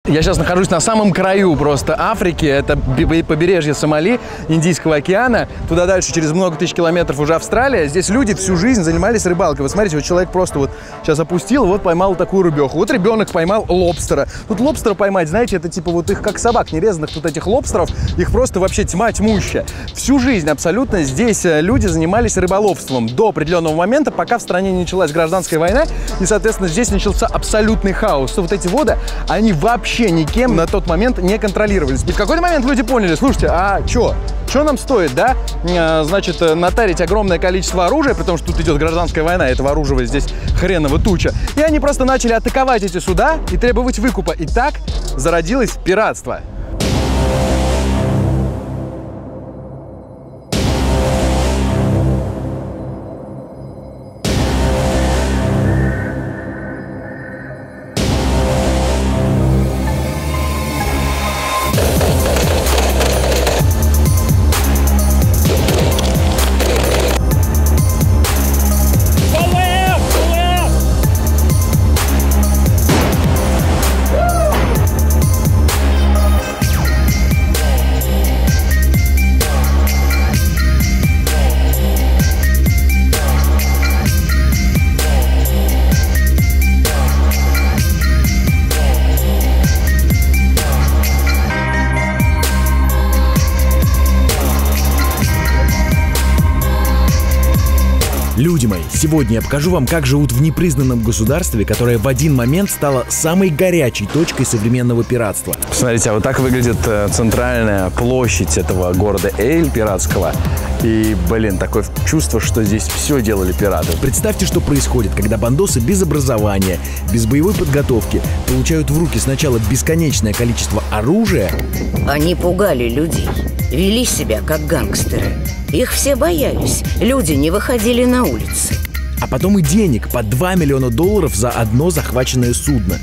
Я сейчас нахожусь на самом краю просто Африки. Это побережье Сомали, Индийского океана. Туда дальше, через много тысяч километров, уже Австралия. Здесь люди всю жизнь занимались рыбалкой. Вот смотрите, вот человек просто вот сейчас опустил, вот поймал такую рыбеху. Вот ребенок поймал лобстера. Тут лобстера поймать, знаете, это типа вот их как собак нерезанных, тут этих лобстеров, их просто вообще тьма тьмущая. Всю жизнь абсолютно здесь люди занимались рыболовством до определенного момента, пока в стране не началась гражданская война. И, соответственно, здесь начался абсолютный хаос. Вот эти воды, они вообще никем на тот момент не контролировались. И в какой-то момент люди поняли, слушайте, а что нам стоит, да, значит, натарить огромное количество оружия, потому что тут идет гражданская война, этого оружия здесь хреново туча. И они просто начали атаковать эти суда и требовать выкупа. И так зародилось пиратство. Люди мои, сегодня я покажу вам, как живут в непризнанном государстве, которое в один момент стало самой горячей точкой современного пиратства. Посмотрите, а вот так выглядит центральная площадь этого города Эйль пиратского. И, блин, такое чувство, что здесь все делали пираты. Представьте, что происходит, когда бандосы без образования, без боевой подготовки получают в руки сначала бесконечное количество оружия. Они пугали людей, вели себя как гангстеры. Их все боялись, люди не выходили на улицы. А потом и денег по $2 миллиона за одно захваченное судно.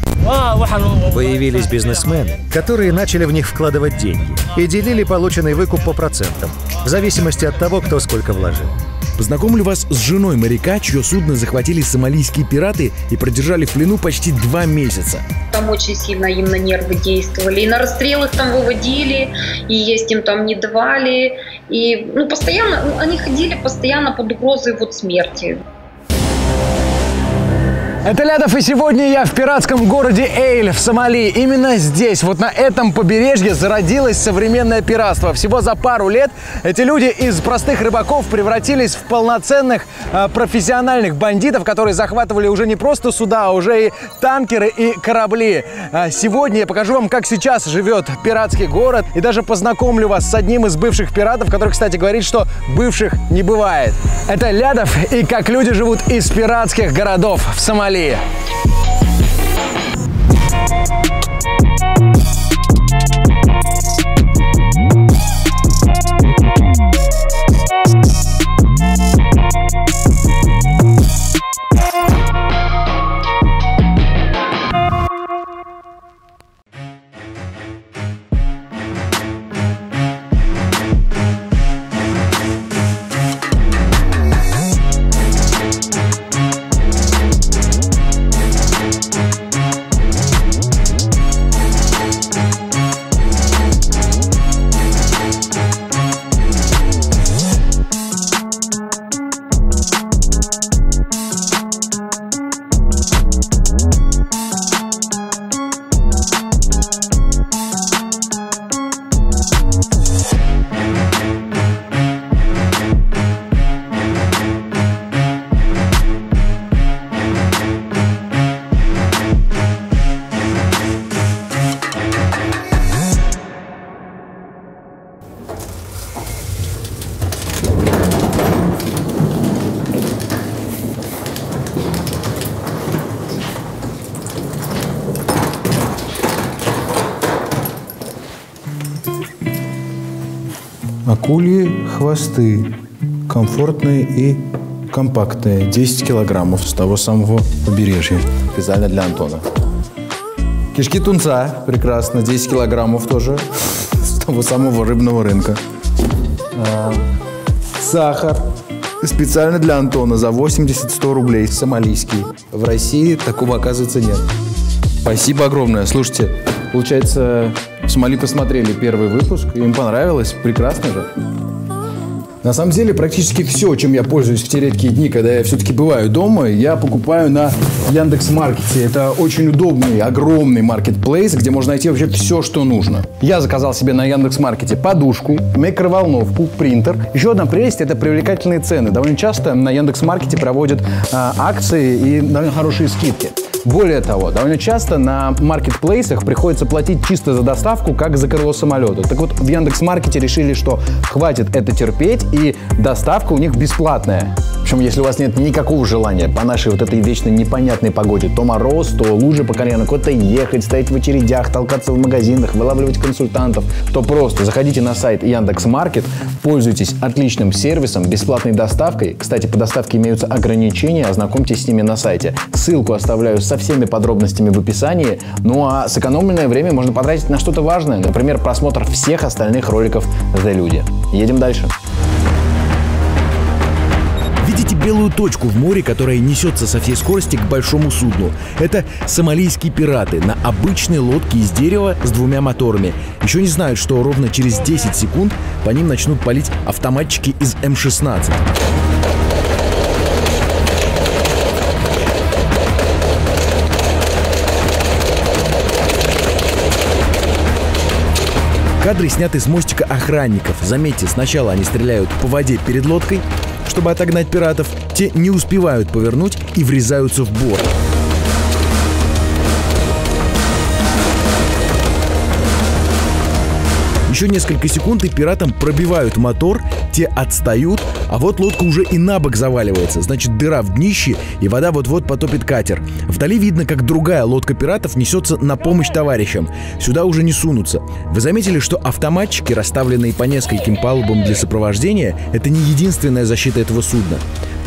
Появились бизнесмены, которые начали в них вкладывать деньги и делили полученный выкуп по процентам, в зависимости от того, кто сколько вложил. Познакомлю вас с женой моряка, чье судно захватили сомалийские пираты и продержали в плену почти 2 месяца. Там очень сильно им на нервы действовали, и на расстрел их там выводили, и есть им там не давали, и постоянно, они ходили постоянно под угрозой смерти. Это Лядов, и сегодня я в пиратском городе Эйль в Сомали. Именно здесь, вот на этом побережье, зародилось современное пиратство. Всего за пару лет эти люди из простых рыбаков превратились в полноценных профессиональных бандитов, которые захватывали уже не просто суда, а уже и танкеры и корабли. Сегодня я покажу вам, как сейчас живет пиратский город, и даже познакомлю вас с одним из бывших пиратов, который, кстати, говорит, что бывших не бывает. Это Лядов, и как люди живут из пиратских городов в Сомали. Акульи хвосты, комфортные и компактные, 10 килограммов с того самого побережья, специально для Антона. Кишки тунца, прекрасно, 10 килограммов тоже, с того самого рыбного рынка. Сахар, специально для Антона, за 80-100 рублей, сомалийский. В России такого, оказывается, нет. Спасибо огромное. Слушайте, Получается, в Сомали посмотрели первый выпуск, им понравилось, прекрасно же. На самом деле, практически все, чем я пользуюсь в те редкие дни, когда я все-таки бываю дома, я покупаю на Яндекс.Маркете. Это очень удобный, огромный маркетплейс, где можно найти вообще все, что нужно. Я заказал себе на Яндекс.Маркете подушку, микроволновку, принтер. Еще одна прелесть – это привлекательные цены. Довольно часто на Яндекс.Маркете проводят акции и довольно хорошие скидки. Более того, довольно часто на маркетплейсах приходится платить чисто за доставку, как за крыло самолета. Так вот, в Яндекс.Маркете решили, что хватит это терпеть, и доставка у них бесплатная. Причем, если у вас нет никакого желания по нашей вот этой вечно непонятной погоде, то мороз, то лужи по колено, куда-то ехать, стоять в очередях, толкаться в магазинах, вылавливать консультантов, то просто заходите на сайт Яндекс.Маркет, пользуйтесь отличным сервисом, бесплатной доставкой. Кстати, по доставке имеются ограничения, ознакомьтесь с ними на сайте. Ссылку оставляю со всеми подробностями в описании. Ну а сэкономленное время можно потратить на что-то важное, например, просмотр всех остальных роликов The Люди. Едем дальше. Видите белую точку в море, которая несется со всей скорости к большому судну? Это сомалийские пираты на обычной лодке из дерева с двумя моторами. Еще не знают, что ровно через 10 секунд по ним начнут палить автоматчики из М16. Кадры сняты с мостика охранников. Заметьте, сначала они стреляют по воде перед лодкой, чтобы отогнать пиратов. Те не успевают повернуть и врезаются в борт. Еще несколько секунд, и пиратам пробивают мотор, те отстают, а вот лодка уже и на бок заваливается. Значит, дыра в днище, и вода вот-вот потопит катер. Вдали видно, как другая лодка пиратов несется на помощь товарищам. Сюда уже не сунутся. Вы заметили, что автоматчики, расставленные по нескольким палубам для сопровождения, это не единственная защита этого судна.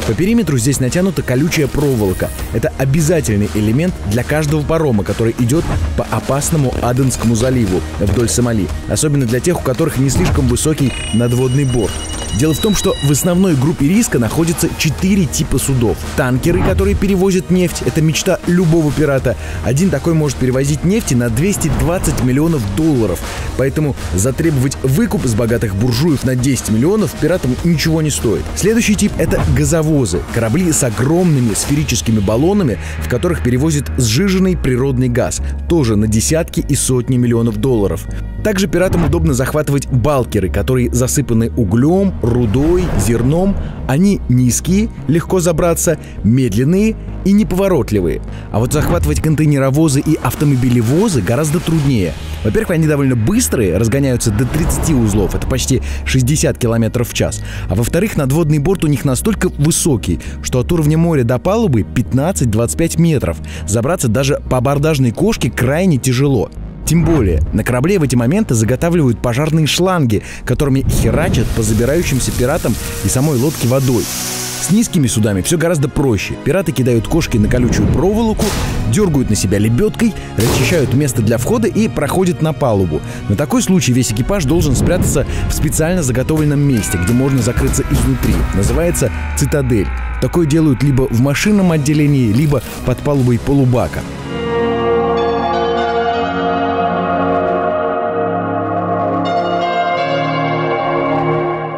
По периметру здесь натянута колючая проволока. Это обязательный элемент для каждого парома, который идет по опасному Аденскому заливу вдоль Сомали. Особенно для тех, у которых не слишком высокий надводный борт. Дело в том, что в основной группе риска находятся 4 типа судов. Танкеры, которые перевозят нефть, это мечта любого пирата. Один такой может перевозить нефти на 220 миллионов долларов. Поэтому затребовать выкуп с богатых буржуев на 10 миллионов пиратам ничего не стоит. Следующий тип – это газовозы. Корабли с огромными сферическими баллонами, в которых перевозят сжиженный природный газ. Тоже на десятки и сотни миллионов долларов. Также пиратам удобно захватывать балкеры, которые засыпаны углем, рудой, зерном. Они низкие, легко забраться, медленные и неповоротливые. А вот захватывать контейнеровозы и автомобилевозы гораздо труднее. Во-первых, они довольно быстрые, разгоняются до 30 узлов, это почти 60 км в час. А во-вторых, надводный борт у них настолько высокий, что от уровня моря до палубы 15-25 метров. Забраться даже по абордажной кошке крайне тяжело. Тем более, на корабле в эти моменты заготавливают пожарные шланги, которыми херачат по забирающимся пиратам и самой лодке водой. С низкими судами все гораздо проще. Пираты кидают кошки на колючую проволоку, дергают на себя лебедкой, расчищают место для входа и проходят на палубу. На такой случай весь экипаж должен спрятаться в специально заготовленном месте, где можно закрыться изнутри. Называется цитадель. Такое делают либо в машинном отделении, либо под палубой полубака.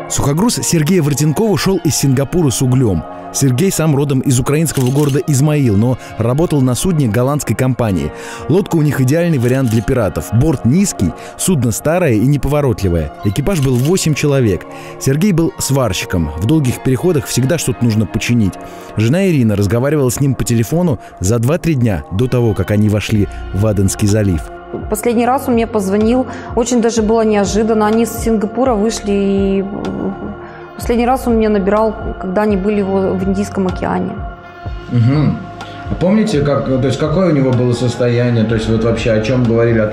Сухогруз Сергея Воротенкова шел из Сингапура с углем. Сергей сам родом из украинского города Измаил, но работал на судне голландской компании. Лодка у них идеальный вариант для пиратов. Борт низкий, судно старое и неповоротливое. Экипаж был 8 человек. Сергей был сварщиком. В долгих переходах всегда что-то нужно починить. Жена Ирина разговаривала с ним по телефону за 2-3 дня до того, как они вошли в Аденский залив. Последний раз он мне позвонил, очень даже было неожиданно. Они с Сингапура вышли, и последний раз он мне набирал, когда они были в Индийском океане. Угу. А помните, какое у него было состояние? То есть вот вообще о чем говорили?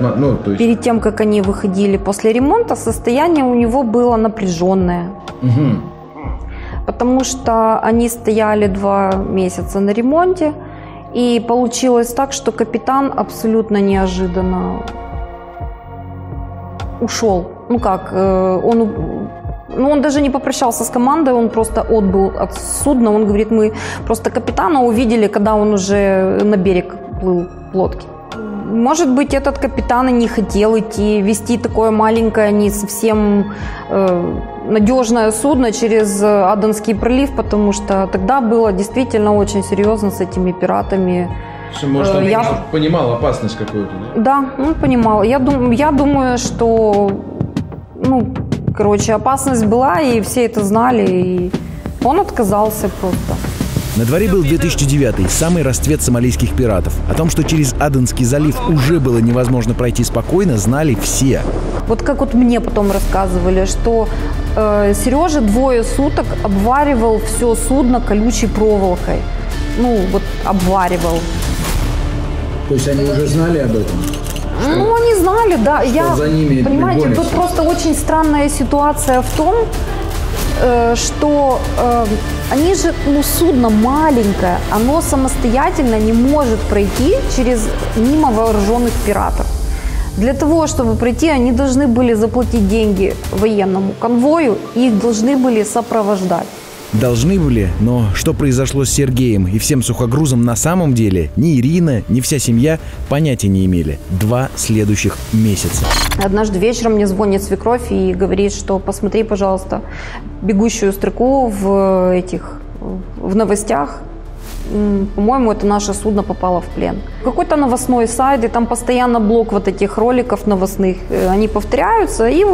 Перед тем, как они выходили после ремонта, состояние у него было напряженное. Угу. Потому что они стояли 2 месяца на ремонте. И получилось так, что капитан абсолютно неожиданно ушел. Он даже не попрощался с командой, он просто отбыл от судна. Он говорит, мы просто капитана увидели, когда он уже на берег плыл в лодке. Может быть, этот капитан и не хотел идти, вести такое маленькое, не совсем надежное судно через Аденский пролив, потому что тогда было действительно очень серьезно с этими пиратами. Может, он понимал опасность какую-то, да? Да, он понимал. Я думаю, что, опасность была, и все это знали, и он отказался просто. На дворе был 2009-й, самый расцвет сомалийских пиратов. О том, что через Аденский залив уже было невозможно пройти спокойно, знали все. Как мне потом рассказывали, что Сережа 2 суток обваривал все судно колючей проволокой. Обваривал. То есть они уже знали об этом? Они знали, да. За ними понимаете, тут просто очень странная ситуация в том, что они же, судно маленькое, оно самостоятельно не может пройти мимо вооруженных пиратов. Для того, чтобы пройти, они должны были заплатить деньги военному конвою, и их должны были сопровождать. Должны были, но что произошло с Сергеем и всем сухогрузом на самом деле, ни Ирина, ни вся семья понятия не имели. 2 следующих месяца. Однажды вечером мне звонит свекровь и говорит, что посмотри, пожалуйста, бегущую строку в новостях. По-моему, это наше судно попало в плен. Какой-то новостной сайт, и там постоянно блок этих роликов новостных. Они повторяются, и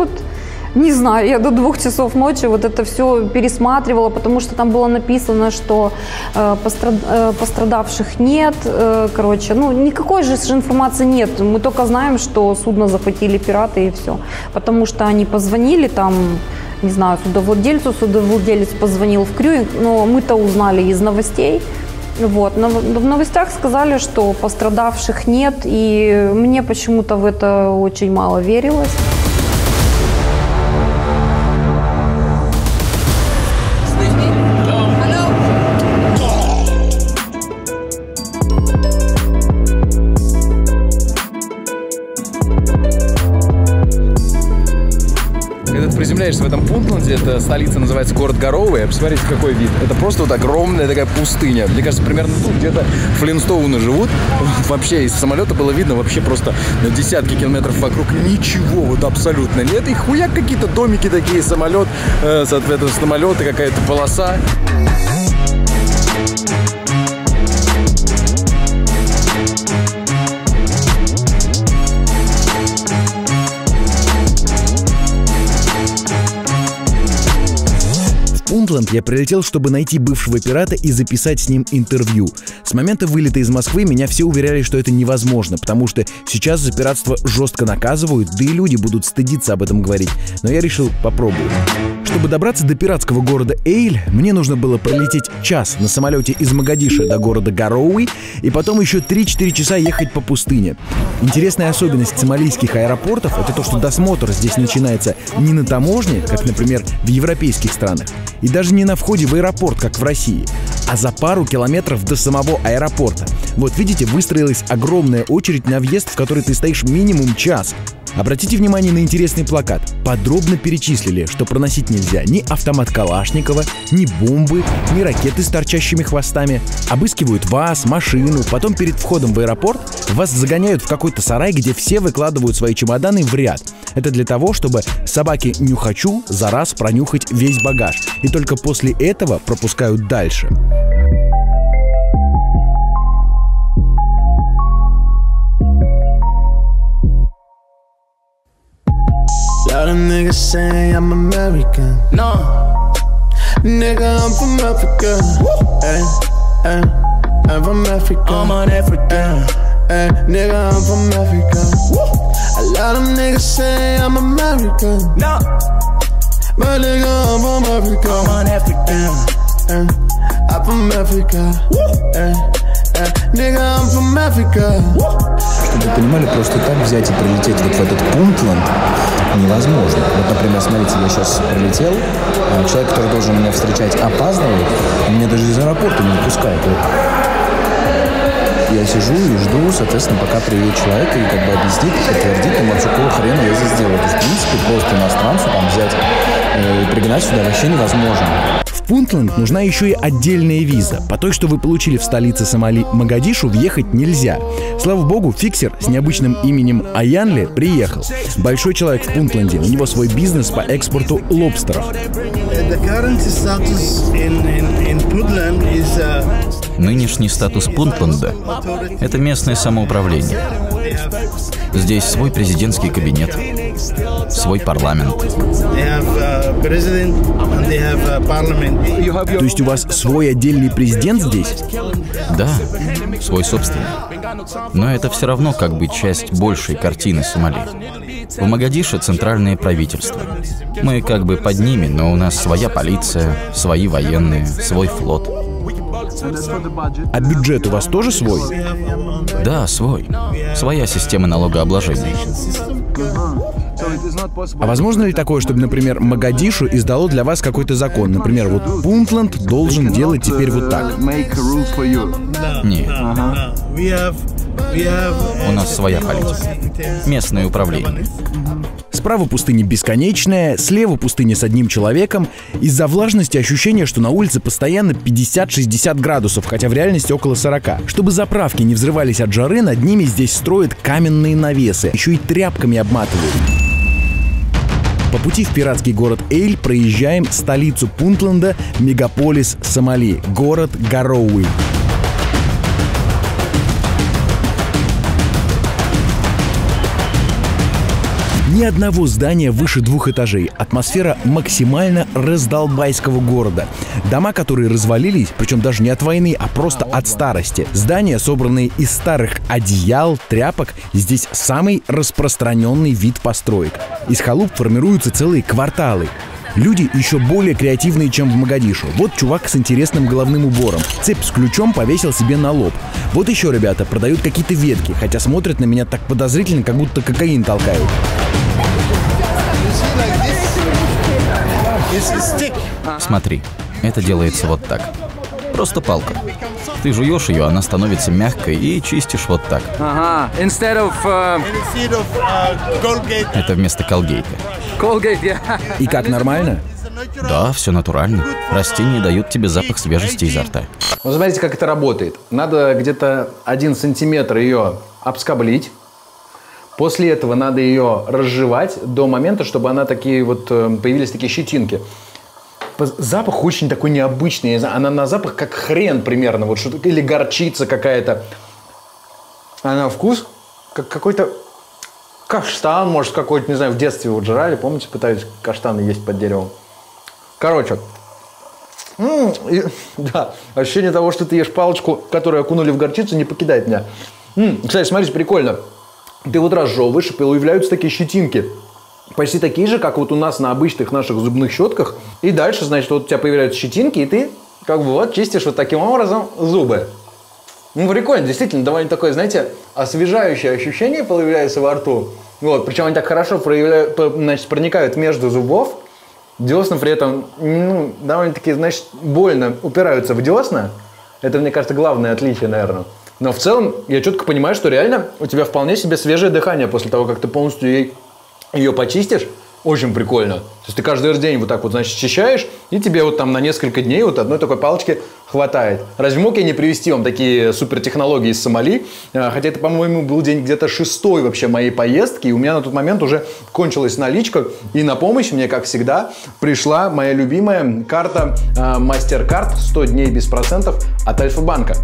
не знаю, я до 2 часов ночи это все пересматривала, потому что там было написано, что пострадавших нет. Никакой же информации нет. Мы только знаем, что судно захватили пираты, и все. Потому что они позвонили не знаю, судовладелец позвонил в крю, но мы-то узнали из новостей. В новостях сказали, что пострадавших нет, и мне почему-то в это очень мало верилось. Приземляешься в этом Пунтленде, это столица, называется город Гароуэ. Посмотрите, какой вид. Это просто огромная такая пустыня. Мне кажется, примерно тут где-то Флинстоуны живут. Вообще из самолета было видно вообще просто на десятки километров вокруг ничего абсолютно нет. И хуяк какие-то домики такие, самолет, соответственно, самолеты, какая-то полоса. Пунтленд я прилетел, чтобы найти бывшего пирата и записать с ним интервью. С момента вылета из Москвы меня все уверяли, что это невозможно, потому что сейчас за пиратство жестко наказывают, да и люди будут стыдиться об этом говорить. Но я решил попробовать. Чтобы добраться до пиратского города Эйль, мне нужно было пролететь час на самолете из Могадишо до города Гароуэ и потом еще 3-4 часа ехать по пустыне. Интересная особенность сомалийских аэропортов — это то, что досмотр здесь начинается не на таможне, как, например, в европейских странах, и даже не на входе в аэропорт, как в России, а за пару километров до самого аэропорта. Видите, выстроилась огромная очередь на въезд, в которой ты стоишь минимум час. Обратите внимание на интересный плакат. Подробно перечислили, что проносить нельзя ни автомат Калашникова, ни бомбы, ни ракеты с торчащими хвостами. Обыскивают вас, машину, потом перед входом в аэропорт вас загоняют в какой-то сарай, где все выкладывают свои чемоданы в ряд. Это для того, чтобы собаке-нюхачу за раз пронюхать весь багаж. И только после этого пропускают дальше. Lot of niggas say I'm American. No, nigga, I'm from Africa. Hey, hey, I'm from Africa. I'm an African. Hey, nigga, I'm from Africa. A lot of niggas say I'm American. No, but nigga, I'm from Africa. I'm an African. Hey, I'm from Africa. Hey, hey, nigga, I'm from Africa. Чтобы вы понимали, просто так взять и прилететь в этот Пунтленд невозможно. Например, смотрите, я сейчас прилетел, человек, который должен меня встречать, опаздывает, меня даже из аэропорта не пускают. Я сижу и жду, соответственно, пока приедет человек и объяснит, подтвердит, вообще какого хрена я здесь делаю. То есть, в принципе, просто иностранцу взять и пригнать сюда вообще невозможно. В Пунтланд нужна еще и отдельная виза. По той, что вы получили в столице Сомали Могадишу, въехать нельзя. Слава богу, фиксер с необычным именем Аянли приехал. Большой человек в Пунтленде, у него свой бизнес по экспорту лобстеров. Нынешний статус Пунтленда – это местное самоуправление. Здесь свой президентский кабинет, свой парламент. То есть у вас свой отдельный президент здесь? Да, свой собственный. Но это все равно как бы часть большей картины Сомали. В Могадишо центральное правительство. Мы как бы под ними, но у нас своя полиция, свои военные, свой флот. А бюджет у вас тоже свой? Да, свой. Своя система налогообложения. А возможно ли такое, чтобы, например, Могадишу издало для вас какой-то закон? Например, вот Пунтланд должен делать теперь вот так. Нет. У нас своя политика. Местное управление. Справа пустыня бесконечная, слева пустыня с одним человеком. Из-за влажности ощущение, что на улице постоянно 50-60 градусов, хотя в реальности около 40. Чтобы заправки не взрывались от жары, над ними здесь строят каменные навесы, еще и тряпками обматывают. По пути в пиратский город Эйль проезжаем столицу Пунтленда, мегаполис Сомали, город Гароуи. Ни одного здания выше 2 этажей. Атмосфера максимально раздолбайского города. Дома, которые развалились, причем даже не от войны, а просто от старости. Здания, собранные из старых одеял, тряпок, здесь самый распространенный вид построек. Из халуп формируются целые кварталы. Люди еще более креативные, чем в Могадишу. Вот чувак с интересным головным убором. Цепь с ключом повесил себе на лоб. Вот еще ребята продают какие-то ветки, хотя смотрят на меня так подозрительно, как будто кокаин толкают. Смотри, это делается вот так. Просто палка. Ты жуешь ее, она становится мягкой, и чистишь вот так. Ага, Это вместо колгейта. И как, нормально? Да, все натурально. Растения дают тебе запах свежести изо рта. Ну, смотрите, как это работает. Надо где-то 1 сантиметр ее обскоблить. После этого надо ее разжевать до момента, чтобы она появились такие щетинки. Запах очень такой необычный. Я знаю, она на запах как хрен примерно. Вот что-то, или горчица какая-то. А на вкус как какой-то каштан, может, какой-то, не знаю, в детстве вот жрали. Помните, пытались каштаны есть под деревом? Короче. Да, ощущение того, что ты ешь палочку, которую окунули в горчицу, не покидает меня. Кстати, смотрите, прикольно. Ты вот разжевываешь, и появляются такие щетинки. Почти такие же, как вот у нас на обычных наших зубных щетках. И дальше, значит, вот у тебя появляются щетинки, и ты как бы вот чистишь вот таким образом зубы. Ну, прикольно, действительно, довольно такое, знаете, освежающее ощущение появляется во рту. Вот, причем они так хорошо проникают между зубов. Десна при этом, довольно-таки, значит, больно упираются в десна. Это, мне кажется, главное отличие, наверное. Но в целом я четко понимаю, что реально у тебя вполне себе свежее дыхание после того, как ты полностью ее почистишь. Очень прикольно. То есть ты каждый день вот так вот, значит, очищаешь, и тебе вот там на несколько дней вот одной такой палочки хватает. Разве мог я не привезти вам такие супертехнологии из Сомали? Хотя это, по-моему, был день где-то 6-й вообще моей поездки, и у меня на тот момент уже кончилась наличка, и на помощь мне, как всегда, пришла моя любимая карта MasterCard 100 дней без процентов от Альфа-банка.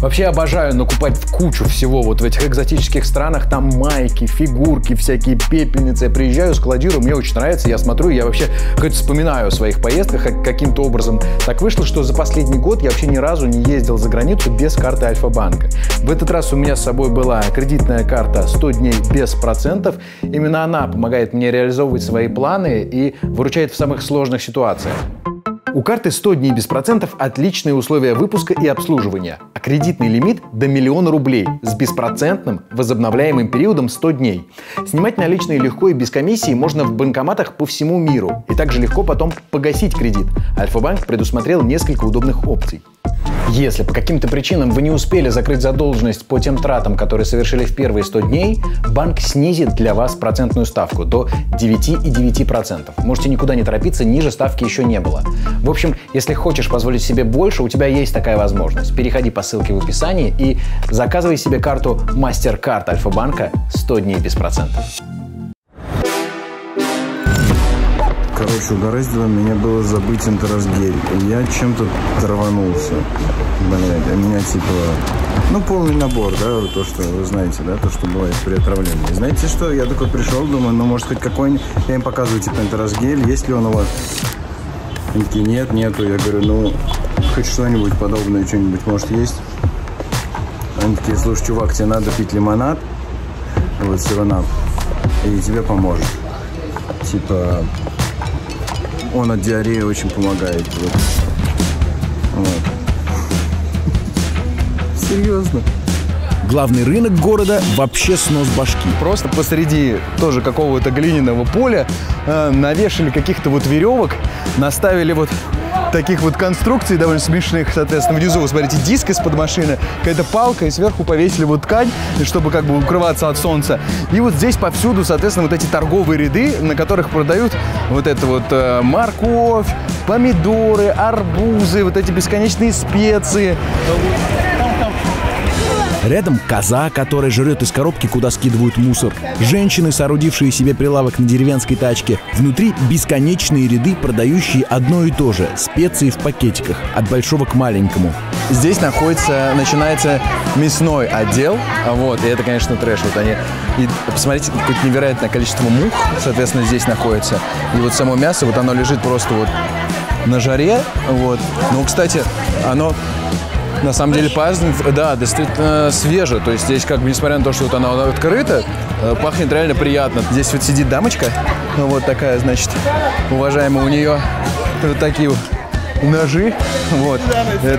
Вообще обожаю накупать кучу всего вот в этих экзотических странах. Там майки, фигурки, всякие пепельницы. Я приезжаю, складирую, мне очень нравится. Я смотрю, я вообще хоть вспоминаю о своих поездках каким-то образом. Так вышло, что за последний год я вообще ни разу не ездил за границу без карты Альфа-банка. В этот раз у меня с собой была кредитная карта 100 дней без процентов. Именно она помогает мне реализовывать свои планы и выручает в самых сложных ситуациях. У карты 100 дней без процентов отличные условия выпуска и обслуживания, а кредитный лимит до 1 000 000 рублей с беспроцентным возобновляемым периодом 100 дней. Снимать наличные легко и без комиссии можно в банкоматах по всему миру. И также легко потом погасить кредит. Альфа-банк предусмотрел несколько удобных опций. Если по каким-то причинам вы не успели закрыть задолженность по тем тратам, которые совершили в первые 100 дней, банк снизит для вас процентную ставку до 9,9%. Можете никуда не торопиться, ниже ставки еще не было. В общем, если хочешь позволить себе больше, у тебя есть такая возможность. Переходи по ссылке в описании и заказывай себе карту MasterCard Альфа-банка 100 дней без процентов. Короче, угораздило меня было забыть энтеросгель. И я чем-то траванулся. Блядь, а меня типа... Ну, полный набор, да, то, что вы знаете, да, то, что бывает при отравлении. Знаете что, я такой пришел, думаю, ну, может, хоть какой-нибудь... Я им показываю, типа, энтеросгель, есть ли он у вас? Они такие, нет, нету. Я говорю, ну, хоть что-нибудь подобное, что-нибудь, может, есть? Они такие, слушай, чувак, тебе надо пить лимонад, вот, 7-Up, и тебе поможет. Типа... Он от диареи очень помогает. Вот. Серьезно. Главный рынок города вообще снос башки. Просто посреди тоже какого-то глиняного поля навешали каких-то вот веревок, наставили вот таких вот конструкций довольно смешных, соответственно, внизу, вы смотрите, диск из-под машины, какая-то палка, и сверху повесили вот ткань, чтобы как бы укрываться от солнца. И вот здесь повсюду, соответственно, вот эти торговые ряды, на которых продают вот это вот морковь, помидоры, арбузы, вот эти бесконечные специи. Рядом коза, которая жрет из коробки, куда скидывают мусор. Женщины, соорудившие себе прилавок на деревенской тачке. Внутри бесконечные ряды, продающие одно и то же – специи в пакетиках, от большого к маленькому. Здесь начинается мясной отдел, вот, и это, конечно, трэш. Вот они, и посмотрите, какое-то невероятное количество мух, соответственно, здесь находится. И вот само мясо, вот оно лежит просто вот на жаре, вот. Ну, кстати, оно... На самом деле пахнет, да, действительно свеже. То есть здесь, как бы, несмотря на то, что вот оно открыто, пахнет реально приятно. Здесь вот сидит дамочка, вот такая, значит, уважаемая, у нее вот такие вот ножи, вот.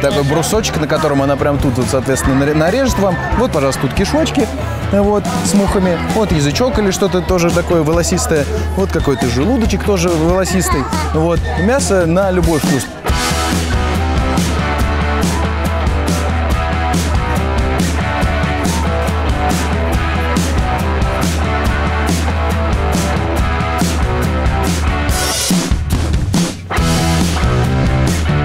Такой брусочек, на котором она прям тут, вот, соответственно, нарежет вам. Вот, пожалуйста, тут кишочки, вот, с мухами. Вот язычок или что-то тоже такое волосистое. Вот какой-то желудочек тоже волосистый. Вот. Мясо на любой вкус.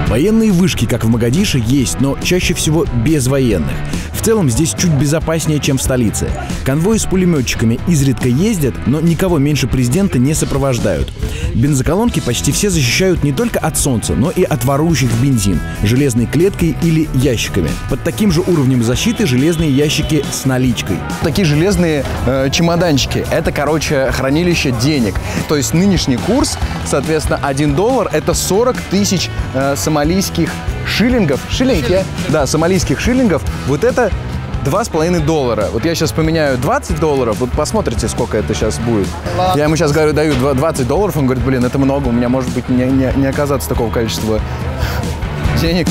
Военные вышки, как в Могадишо, есть, но чаще всего без военных. В целом здесь чуть безопаснее, чем в столице. Конвои с пулеметчиками изредка ездят, но никого меньше президента не сопровождают. Бензоколонки почти все защищают не только от солнца, но и от ворующих бензин, железной клеткой или ящиками. Под таким же уровнем защиты железные ящики с наличкой. Такие железные чемоданчики – это, короче, хранилище денег. То есть нынешний курс, соответственно, $1 – это 40 тысяч сомалийских шиллингов. Шиллинги? Да, сомалийских шиллингов. Вот это $2,5. Вот я сейчас поменяю $20, вот посмотрите, сколько это сейчас будет. Я ему сейчас говорю, даю $20, он говорит, блин, это много, у меня может быть не оказаться такого количества денег.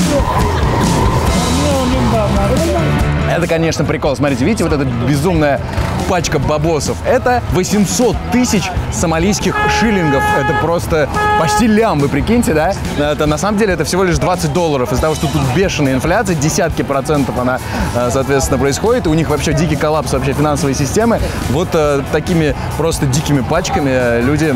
Это, конечно, прикол. Смотрите, видите, вот эта безумная пачка бабосов. Это 800 тысяч сомалийских шиллингов. Это просто почти лям, вы прикиньте, да? Это, на самом деле, это всего лишь $20. Из-за того, что тут бешеная инфляция, десятки процентов она, соответственно, происходит. И у них вообще дикий коллапс вообще финансовой системы. Вот такими просто дикими пачками люди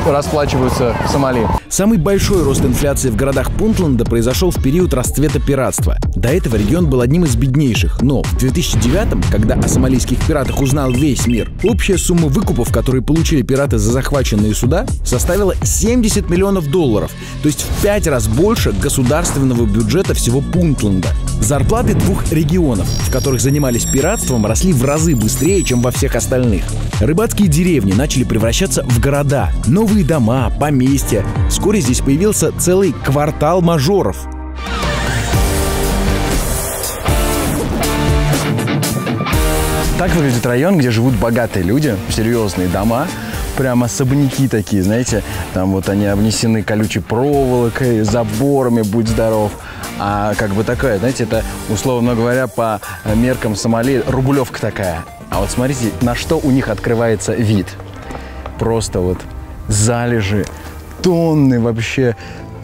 расплачиваются в Сомали. Самый большой рост инфляции в городах Пунтленда произошел в период расцвета пиратства. До этого регион был одним из беднейших, но в 2009-м, когда о сомалийских пиратах узнал весь мир, общая сумма выкупов, которые получили пираты за захваченные суда, составила $70 миллионов, то есть в 5 раз больше государственного бюджета всего Пунтленда. Зарплаты двух регионов, в которых занимались пиратством, росли в разы быстрее, чем во всех остальных. Рыбацкие деревни начали превращаться в города, новые дома, поместья. Вскоре здесь появился целый квартал мажоров. Так выглядит район, где живут богатые люди, серьезные дома, прям особняки такие, знаете, там вот они обнесены колючей проволокой, заборами, будь здоров. А как бы такая, знаете, это, условно говоря, по меркам Сомали рублевка такая. А вот смотрите, на что у них открывается вид. Просто вот залежи, тонны вообще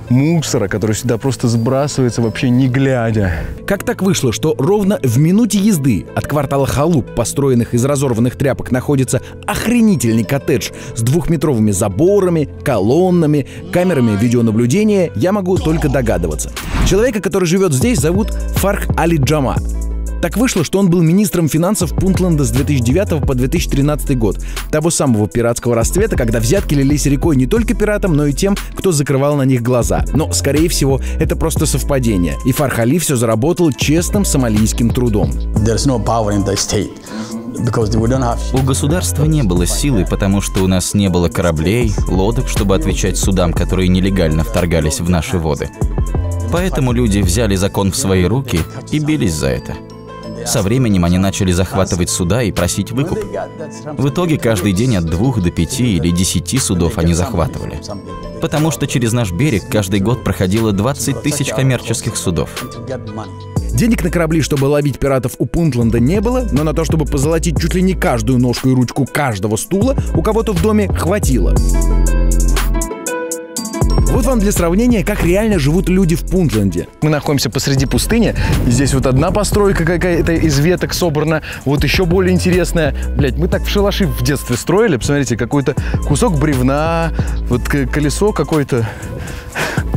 мусора, который сюда просто сбрасывается вообще не глядя. Как так вышло, что ровно в минуте езды от квартала халуп, построенных из разорванных тряпок, находится охренительный коттедж с 2-метровыми заборами, колоннами, камерами видеонаблюдения, я могу только догадываться. Человека, который живет здесь, зовут Фарх Али Джама. Так вышло, что он был министром финансов Пунтленда с 2009 по 2013 год. Того самого пиратского расцвета, когда взятки лились рекой не только пиратам, но и тем, кто закрывал на них глаза. Но, скорее всего, это просто совпадение. И Фарх Али все заработал честным сомалийским трудом. У государства не было силы, потому что у нас не было кораблей, лодок, чтобы отвечать судам, которые нелегально вторгались в наши воды. Поэтому люди взяли закон в свои руки и бились за это. Со временем они начали захватывать суда и просить выкуп. В итоге каждый день от 2 до 5 или 10 судов они захватывали. Потому что через наш берег каждый год проходило 20 тысяч коммерческих судов. Денег на корабли, чтобы ловить пиратов, у Пунтленда не было, но на то, чтобы позолотить чуть ли не каждую ножку и ручку каждого стула, у кого-то в доме хватило. Вот вам для сравнения, как реально живут люди в Пунтленде. Мы находимся посреди пустыни. Здесь вот одна постройка какая-то из веток собрана. Вот еще более интересная. Блять, мы так в шалаши в детстве строили. Посмотрите, какой-то кусок бревна, вот колесо какое-то,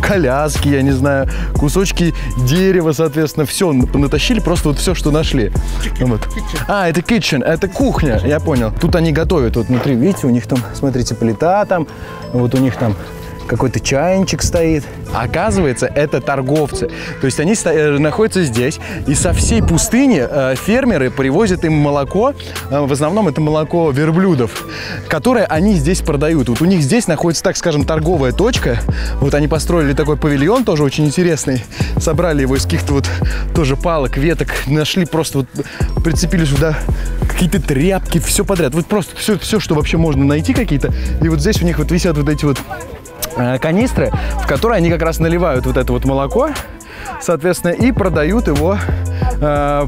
коляски, я не знаю, кусочки дерева, соответственно, все натащили, просто вот все, что нашли. Вот. А, это kitchen, это кухня, я понял. Тут они готовят, вот внутри, видите, у них там, смотрите, плита там, вот у них там какой-то чайничек стоит. Оказывается, это торговцы. То есть они находятся здесь, и со всей пустыни фермеры привозят им молоко. В основном это молоко верблюдов, которое они здесь продают. Вот у них здесь находится, так скажем, торговая точка. Вот они построили такой павильон, тоже очень интересный. Собрали его из каких-то вот тоже палок, веток. Нашли просто вот, прицепили сюда какие-то тряпки, все подряд. Вот просто все, что вообще можно найти какие-то. И вот здесь у них вот висят вот эти вот канистры, в которые они как раз наливают вот это вот молоко, соответственно, и продают его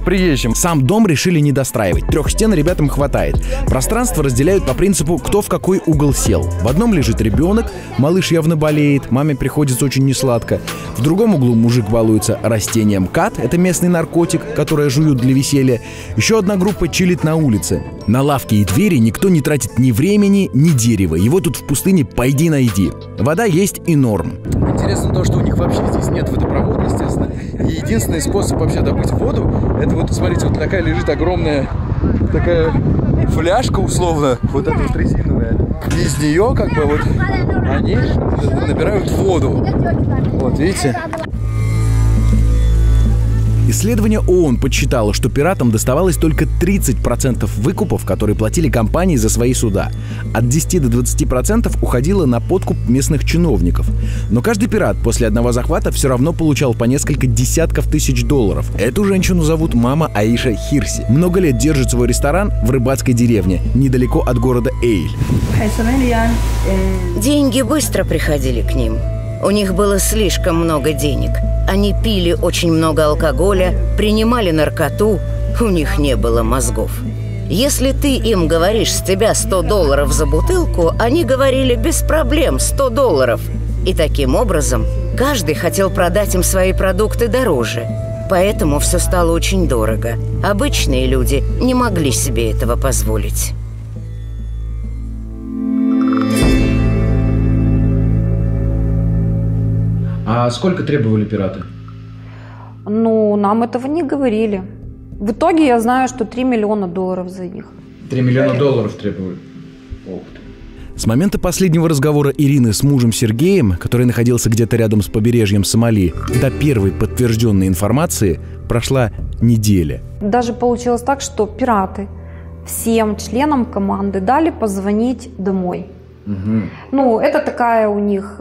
приезжим. Сам дом решили не достраивать. 3 стен ребятам хватает. Пространство разделяют по принципу, кто в какой угол сел. В одном лежит ребенок, малыш явно болеет, маме приходится очень несладко. В другом углу мужик балуется растением кат, это местный наркотик, которое жуют для веселья. Еще одна группа чилит на улице. На лавки и двери никто не тратит ни времени, ни дерева. Его тут в пустыне пойди найди. Вода есть и норм. Интересно то, что у них вообще здесь нет водопровода, естественно. И единственный способ вообще добыть воду, это вот, смотрите, вот такая лежит огромная такая фляжка условно, вот эта вот резиновая. Из нее как бы вот они набирают воду. Вот, видите? Исследование ООН подсчитало, что пиратам доставалось только 30% выкупов, которые платили компании за свои суда. От 10 до 20% уходило на подкуп местных чиновников. Но каждый пират после одного захвата все равно получал по несколько десятков тысяч долларов. Эту женщину зовут мама Аиша Хирси. Много лет держит свой ресторан в рыбацкой деревне, недалеко от города Эйль. Деньги быстро приходили к ним. У них было слишком много денег. Они пили очень много алкоголя, принимали наркоту. У них не было мозгов. Если ты им говоришь, с тебя $100 за бутылку, они говорили без проблем $100. И таким образом каждый хотел продать им свои продукты дороже. Поэтому все стало очень дорого. Обычные люди не могли себе этого позволить. А сколько требовали пираты? Ну, нам этого не говорили. В итоге я знаю, что $3 миллиона за них. $3 миллиона требовали. Ох ты. С момента последнего разговора Ирины с мужем Сергеем, который находился где-то рядом с побережьем Сомали, до первой подтвержденной информации прошла неделя. Даже получилось так, что пираты всем членам команды дали позвонить домой. Угу. Ну, это такая у них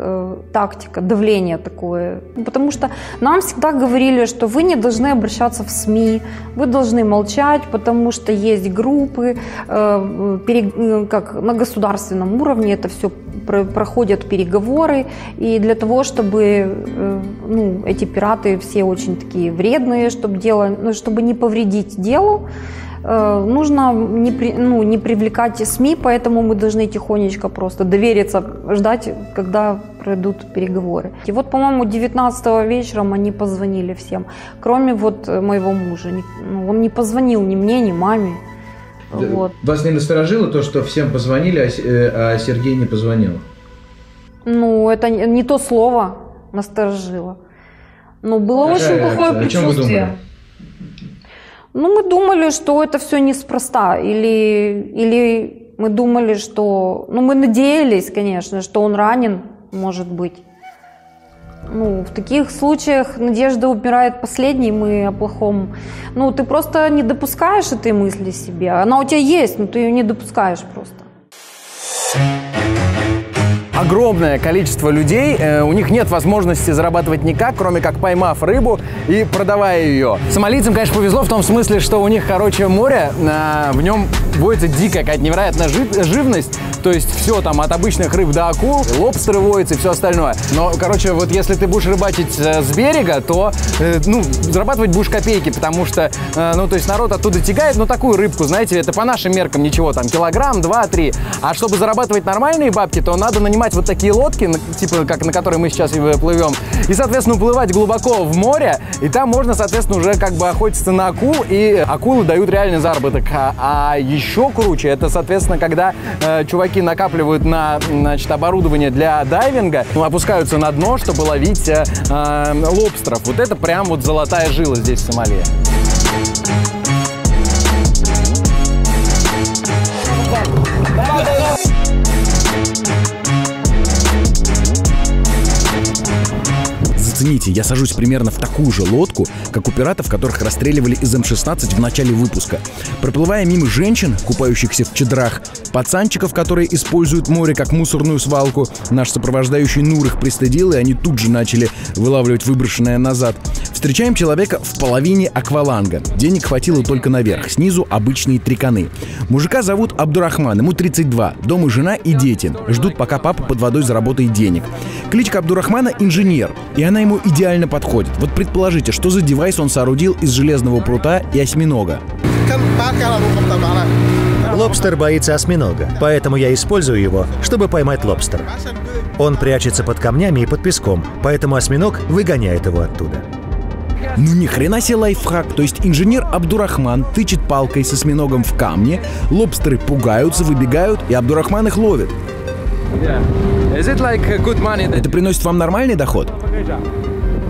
тактика, давление такое. Потому что нам всегда говорили, что вы не должны обращаться в СМИ, вы должны молчать, потому что есть группы, как на государственном уровне это все проходят переговоры. И для того, чтобы эти пираты все очень такие вредные, чтобы не повредить делу, нужно не привлекать СМИ, поэтому мы должны тихонечко просто довериться, ждать, когда пройдут переговоры. И вот, по-моему, 19 вечером они позвонили всем, кроме вот моего мужа. Он не позвонил ни мне, ни маме. Вот. Вас не насторожило то, что всем позвонили, а Сергей не позвонил? Ну, это не то слово насторожило. Но было очень плохое предчувствие. О чем вы думали? Ну, мы думали, что это все неспроста. Или мы думали, что... Ну, мы надеялись, конечно, что он ранен, может быть. Ну, в таких случаях надежда умирает последней, мы о плохом. Ну, ты просто не допускаешь этой мысли себе. Она у тебя есть, но ты ее не допускаешь просто. Огромное количество людей, у них нет возможности зарабатывать никак, кроме как поймав рыбу и продавая ее. Сомалийцам, конечно, повезло в том смысле, что у них, короче, море, в нем водится дикая какая-то невероятная живность, то есть все там от обычных рыб до акул, лобстеры водятся и все остальное. Но, короче, вот если ты будешь рыбачить с берега, то, ну, зарабатывать будешь копейки, потому что, ну, то есть народ оттуда тягает, ну, такую рыбку, знаете, это по нашим меркам ничего, там, килограмм, 2-3. А чтобы зарабатывать нормальные бабки, то надо нанимать вот такие лодки, типа, как на которые мы сейчас плывем, и, соответственно, уплывать глубоко в море, и там можно, соответственно, уже как бы охотиться на акул, и акулы дают реальный заработок. А еще круче, это, соответственно, когда чуваки накапливают на, значит, оборудование для дайвинга, ну, опускаются на дно, чтобы ловить лобстеров. Вот это прям вот золотая жила здесь, в Сомали. Зацените, я сажусь примерно в такую же лодку, как у пиратов, которых расстреливали из М-16 в начале выпуска. Проплывая мимо женщин, купающихся в чедрах, пацанчиков, которые используют море как мусорную свалку, наш сопровождающий Нур их пристыдил, и они тут же начали вылавливать выброшенное назад. Встречаем человека в половине акваланга. Денег хватило только наверх, снизу обычные триканы. Мужика зовут Абдурахман, ему 32, дома жена и дети. Ждут, пока папа под водой заработает денег. Кличка Абдурахмана — инженер, и она ему идеально подходит. Вот предположите, что за девайс он соорудил из железного прута и осьминога? Лобстер боится осьминога, поэтому я использую его, чтобы поймать лобстера. Он прячется под камнями и под песком, поэтому осьминог выгоняет его оттуда. Ну ни хрена себе лайфхак. То есть инженер Абдурахман тычет палкой с осьминогом в камне, лобстеры пугаются, выбегают, и Абдурахман их ловит. Это приносит вам нормальный доход?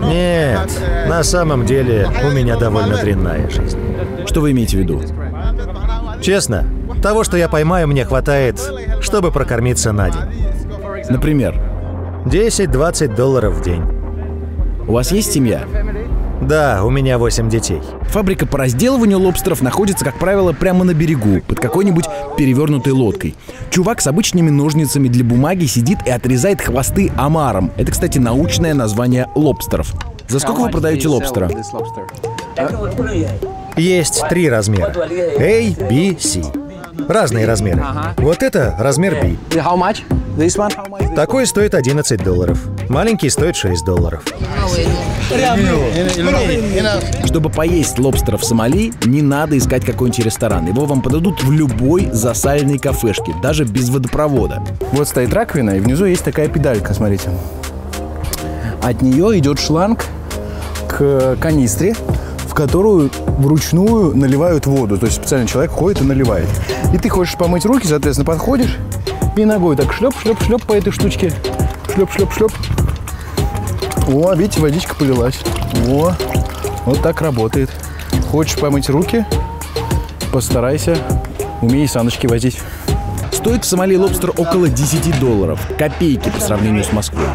Нет, на самом деле у меня довольно дрянная жизнь. Что вы имеете в виду? Честно, того, что я поймаю, мне хватает, чтобы прокормиться на день. Например? $10-20 в день. У вас есть семья? Да, у меня 8 детей. Фабрика по разделыванию лобстеров находится, как правило, прямо на берегу, под какой-нибудь перевернутой лодкой. Чувак с обычными ножницами для бумаги сидит и отрезает хвосты омаром. Это, кстати, научное название лобстеров. За сколько вы продаете лобстера? Есть 3 размера. A, B, C. Разные размеры. Вот это размер B. Такой стоит $11. Маленький стоит $6. Чтобы поесть лобстера в Сомали, не надо искать какой-нибудь ресторан. Его вам подадут в любой засаленной кафешке, даже без водопровода. Вот стоит раковина, и внизу есть такая педалька, смотрите. От нее идет шланг к канистре, в которую вручную наливают воду. То есть специально человек ходит и наливает. И ты хочешь помыть руки, соответственно, подходишь и ногой так шлеп-шлеп-шлеп по этой штучке. Шлеп-шлеп-шлеп. О, видите, водичка полилась. О, вот так работает. Хочешь помыть руки? Постарайся. Умей саночки возить. Стоит в Сомали лобстер около $10. Копейки по сравнению с Москвой.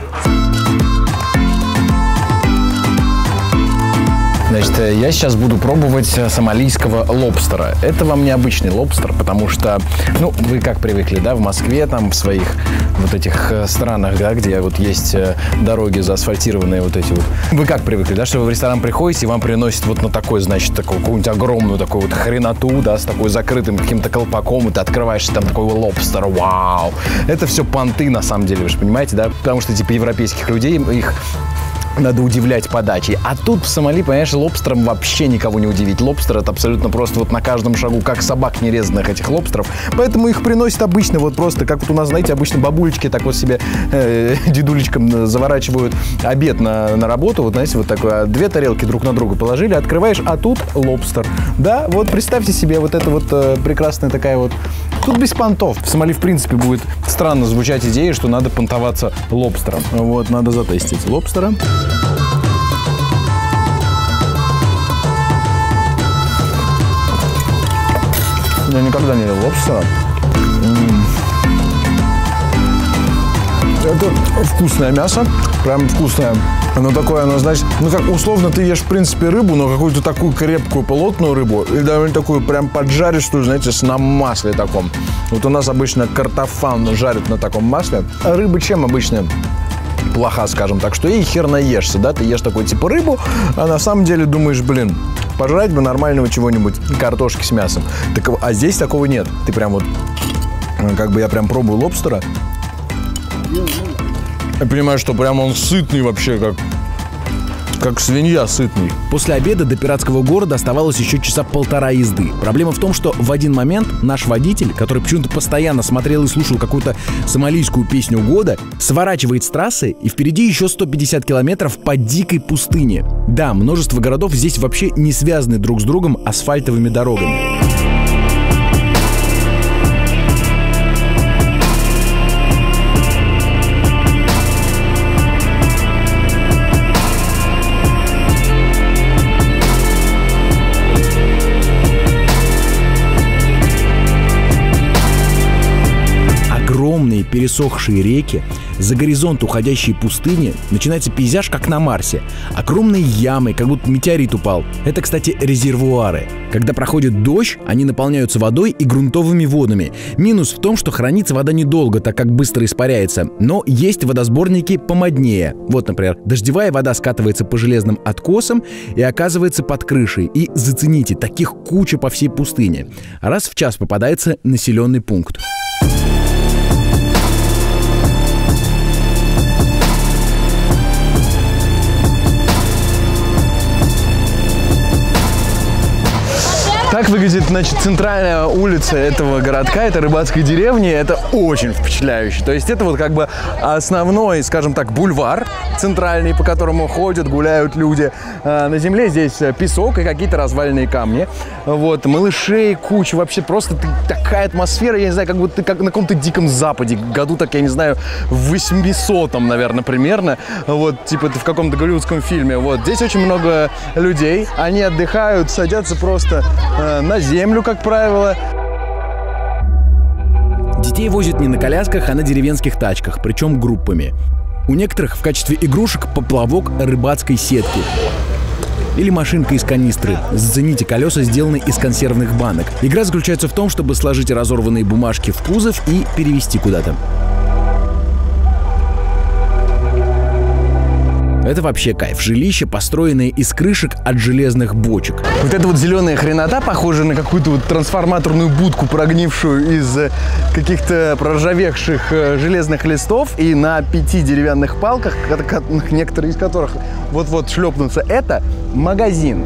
Значит, я сейчас буду пробовать сомалийского лобстера. Это вам не обычный лобстер, потому что, ну, вы как привыкли, да, в Москве, там, в своих вот этих странах, да, где вот есть дороги заасфальтированные вот эти вот. Вы как привыкли, да, что вы в ресторан приходите, и вам приносят вот на такой, значит, такую какую-нибудь огромную такую вот хреноту, да, с такой закрытым каким-то колпаком, и ты открываешь там такой лобстер, вау! Это все понты, на самом деле, вы же понимаете, да, потому что, типа, европейских людей, их надо удивлять подачей. А тут в Сомали, понимаешь, лобстером вообще никого не удивить. Лобстер — это абсолютно просто вот на каждом шагу, как собак нерезанных этих лобстеров. Поэтому их приносят обычно вот просто, как вот у нас, знаете, обычно бабулечки так вот себе дедулечкам заворачивают обед на работу. Вот, знаете, вот такое, 2 тарелки друг на друга положили, открываешь, а тут лобстер. Да, вот представьте себе вот это вот прекрасная такая вот... Тут без понтов. В Сомали, в принципе, будет странно звучать идея, что надо понтоваться лобстером. Вот, надо затестить лобстера. Я никогда не ел лобстера. Это вкусное мясо, прям вкусное. Оно такое, оно, значит, ну как условно ты ешь, в принципе, рыбу, но какую-то такую крепкую, плотную рыбу, и довольно такую прям поджаристую, знаете, на масле таком. Вот у нас обычно картофан жарят на таком масле. А рыба чем обычно плоха, скажем так, что ей хер наешься, да? Ты ешь такой типа рыбу, а на самом деле думаешь, блин, пожрать бы нормального чего-нибудь, картошки с мясом. Так, а здесь такого нет. Ты прям вот, как бы я прям пробую лобстера. Я понимаю, что прям он сытный вообще, как свинья сытный. После обеда до пиратского города оставалось еще часа 1,5 езды. Проблема в том, что в один момент наш водитель, который почему-то постоянно смотрел и слушал какую-то сомалийскую песню года, сворачивает с трассы, и впереди еще 150 километров по дикой пустыне. Да, множество городов здесь вообще не связаны друг с другом асфальтовыми дорогами. Пересохшие реки, за горизонт уходящие пустыни, начинается пейзаж, как на Марсе. Огромные ямы, как будто метеорит упал. Это, кстати, резервуары. Когда проходит дождь, они наполняются водой и грунтовыми водами. Минус в том, что хранится вода недолго, так как быстро испаряется. Но есть водосборники помоднее. Вот, например, дождевая вода скатывается по железным откосам и оказывается под крышей. И зацените, таких куча по всей пустыне. Раз в час попадается населенный пункт. Так выглядит, значит, центральная улица этого городка, это рыбацкой деревни. Это очень впечатляюще. То есть это вот как бы основной, скажем так, бульвар центральный, по которому ходят, гуляют люди. На земле здесь песок и какие-то разваленные камни. Вот, малышей куча. Вообще просто такая атмосфера, я не знаю, как будто ты как на каком-то диком западе. Году так, я не знаю, в 800-м, наверное, примерно. Вот, типа ты в каком-то голливудском фильме. Вот, здесь очень много людей. Они отдыхают, садятся просто на землю, как правило. Детей возят не на колясках, а на деревенских тачках, причем группами. У некоторых в качестве игрушек поплавок рыбацкой сетки. Или машинка из канистры. Зацените, колеса сделаны из консервных банок. Игра заключается в том, чтобы сложить разорванные бумажки в кузов и перевезти куда-то. Это вообще кайф. Жилище, построенное из крышек от железных бочек. Вот эта вот зеленая хренота, похожая на какую-то вот трансформаторную будку, прогнившую из каких-то проржавевших железных листов, и на 5 деревянных палках, некоторые из которых вот-вот шлепнутся. Это магазин.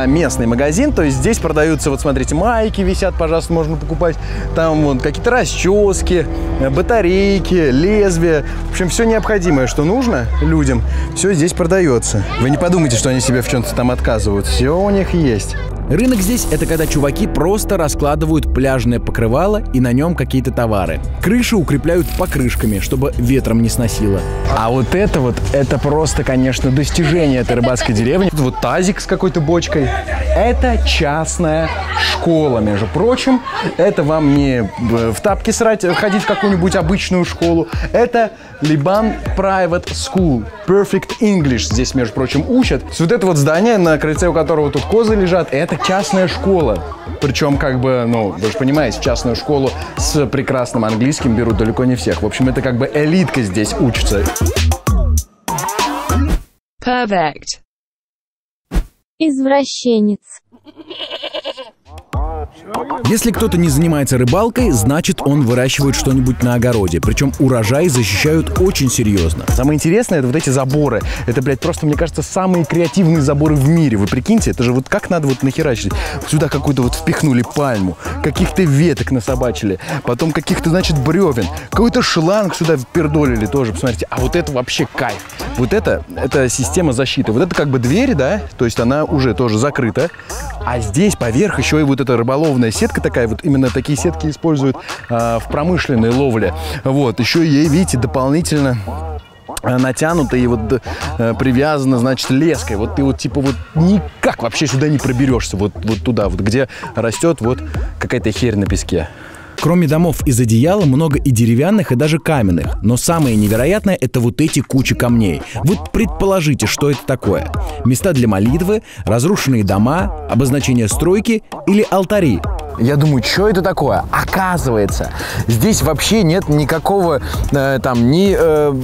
Местный магазин, то есть здесь продаются, вот смотрите, майки висят, пожалуйста, можно покупать, там вот какие-то расчески, батарейки, лезвия, в общем, все необходимое, что нужно людям, все здесь продается. Вы не подумайте, что они себе в чем-то там отказывают, все у них есть. Рынок здесь — это когда чуваки просто раскладывают пляжное покрывало и на нем какие-то товары. Крыши укрепляют покрышками, чтобы ветром не сносило. А вот, это просто, конечно, достижение этой рыбацкой деревни. Тут вот тазик с какой-то бочкой. Это частная школа, между прочим. Это вам не в тапки срать, ходить в какую-нибудь обычную школу. Это Liban Private School. Perfect English здесь, между прочим, учат. Вот это вот здание, на крыльце у которого тут козы лежат, это частная школа. Причем, как бы, ну, вы же понимаете, частную школу с прекрасным английским берут далеко не всех. В общем, это как бы элитка здесь учится. Perfect. Извращенец. Если кто-то не занимается рыбалкой, значит он выращивает что-нибудь на огороде. Причем урожай защищают очень серьезно. Самое интересное — это вот эти заборы. Это, блядь, просто, мне кажется, самые креативные заборы в мире. Вы прикиньте, это же вот как надо вот нахерачить. Сюда какую-то вот впихнули пальму, каких-то веток насобачили, потом каких-то, значит, бревен, какой-то шланг сюда впердолили тоже, посмотрите. А вот это вообще кайф. Вот это система защиты. Вот это как бы дверь, да, то есть она уже тоже закрыта. А здесь поверх еще и вот эта рыболовная сетка такая, вот именно такие сетки используют в промышленной ловле. Вот, еще ей, видите, дополнительно натянуто и вот привязано, значит, леской. Вот ты вот типа вот никак вообще сюда не проберешься, вот туда, вот где растет вот какая-то херь на песке. Кроме домов из одеяла, много и деревянных, и даже каменных. Но самое невероятное — это вот эти кучи камней. Вот предположите, что это такое? Места для молитвы, разрушенные дома, обозначение стройки или алтари? Я думаю, что это такое? Оказывается, здесь вообще нет никакого там ни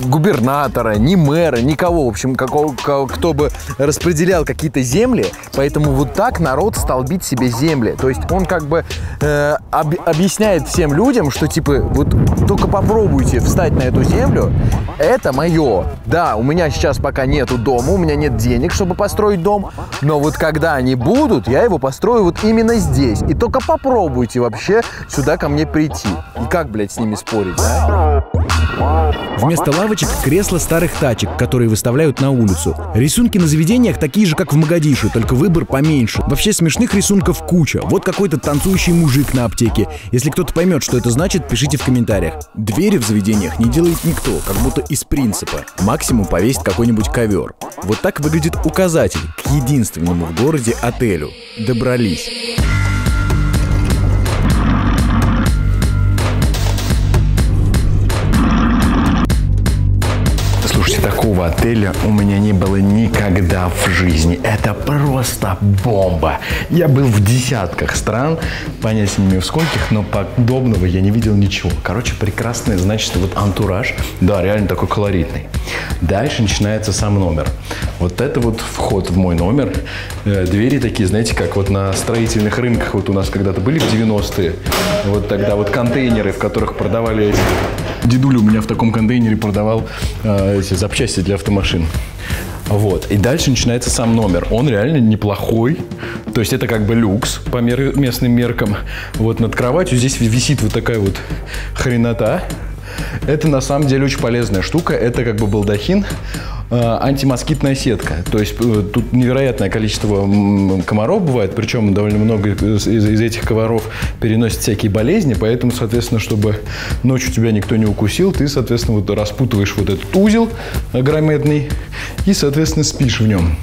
губернатора, ни мэра, никого, в общем, кто бы распределял какие-то земли, поэтому вот так народ столбит себе земли. То есть он как бы объясняет всем людям, что типа вот только попробуйте встать на эту землю, это мое. Да, у меня сейчас пока нету дома, у меня нет денег, чтобы построить дом, но вот когда они будут, я его построю вот именно здесь. И только попробуйте вообще сюда ко мне прийти. И как, блядь, с ними спорить, да? Вместо лавочек — кресла старых тачек, которые выставляют на улицу. Рисунки на заведениях такие же, как в Могадишо, только выбор поменьше. Вообще смешных рисунков куча. Вот какой-то танцующий мужик на аптеке. Если кто-то поймет, что это значит, пишите в комментариях. Двери в заведениях не делает никто, как будто из принципа. Максимум повесить какой-нибудь ковер. Вот так выглядит указатель к единственному в городе отелю. Добрались. Такого отеля у меня не было никогда в жизни. Это просто бомба. Я был в десятках стран, понятия не имею в скольких, но подобного я не видел ничего. Короче, прекрасный, значит, вот антураж. Да, реально такой колоритный. Дальше начинается сам номер. Вот это вот вход в мой номер. Двери такие, знаете, как вот на строительных рынках вот у нас когда-то были в 90-е. Вот тогда вот контейнеры, в которых продавали эти... Дедуля у меня в таком контейнере продавал эти запчасти для автомашин. Вот. И дальше начинается сам номер. Он реально неплохой. То есть это как бы люкс по местным меркам. Вот над кроватью здесь висит вот такая вот хренота. Это на самом деле очень полезная штука. Это как бы балдахин, антимоскитная сетка. То есть тут невероятное количество комаров бывает, причем довольно много из этих комаров переносят всякие болезни, поэтому, соответственно, чтобы ночью тебя никто не укусил, ты, соответственно, вот распутываешь вот этот узел огроменный и, соответственно, спишь в нем.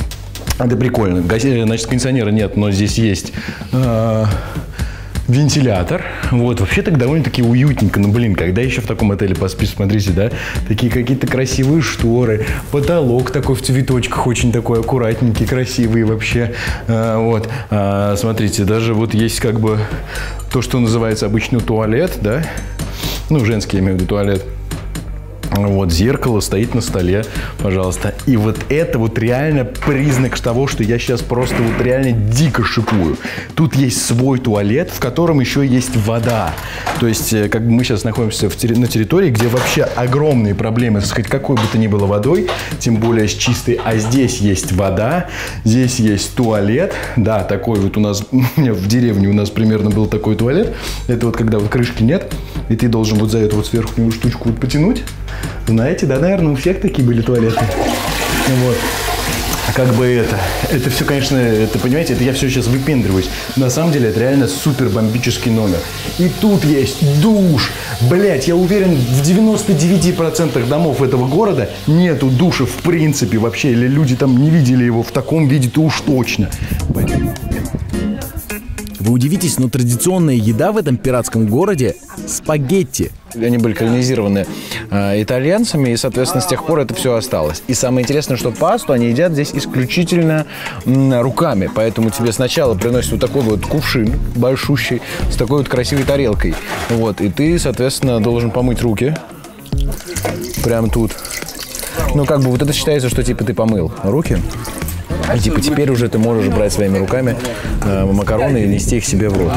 Это прикольно. Значит, кондиционера нет, но здесь есть... вентилятор. Вот, вообще так довольно-таки уютненько. Ну, блин, когда еще в таком отеле поспишь, смотрите, да? Такие какие-то красивые шторы, потолок такой в цветочках, очень такой аккуратненький, красивый вообще. Вот, смотрите, даже вот есть как бы то, что называется обычно туалет, да? Ну, женский, я имею в виду, туалет. Вот, зеркало стоит на столе, пожалуйста. И вот это вот реально признак того, что я сейчас просто вот реально дико шикую. Тут есть свой туалет, в котором еще есть вода. То есть, как бы мы сейчас находимся на территории, где вообще огромные проблемы с хоть какой бы то ни было водой, тем более с чистой. А здесь есть вода, здесь есть туалет. Да, такой вот у нас, в деревне у нас примерно был такой туалет. Это вот когда вот крышки нет, и ты должен вот за эту вот сверху штучку вот потянуть. Знаете, да, наверное, у всех такие были туалеты. Вот. А как бы это все, конечно, это, понимаете, это я все сейчас выпендриваюсь. На самом деле, это реально супер бомбический номер. И тут есть душ. Блять, я уверен, в 99% домов этого города нету душа в принципе вообще. Или люди там не видели его в таком виде-то уж точно. Вы удивитесь, но традиционная еда в этом пиратском городе – спагетти. Они были колонизированы итальянцами, и, соответственно, с тех пор это все осталось. И самое интересное, что пасту они едят здесь исключительно руками. Поэтому тебе сначала приносят вот такой вот кувшин большущий с такой вот красивой тарелкой. Вот, и ты, соответственно, должен помыть руки. Прямо тут. Ну, как бы вот это считается, что типа ты помыл руки. И типа теперь уже ты можешь брать своими руками макароны и нести их себе в рот.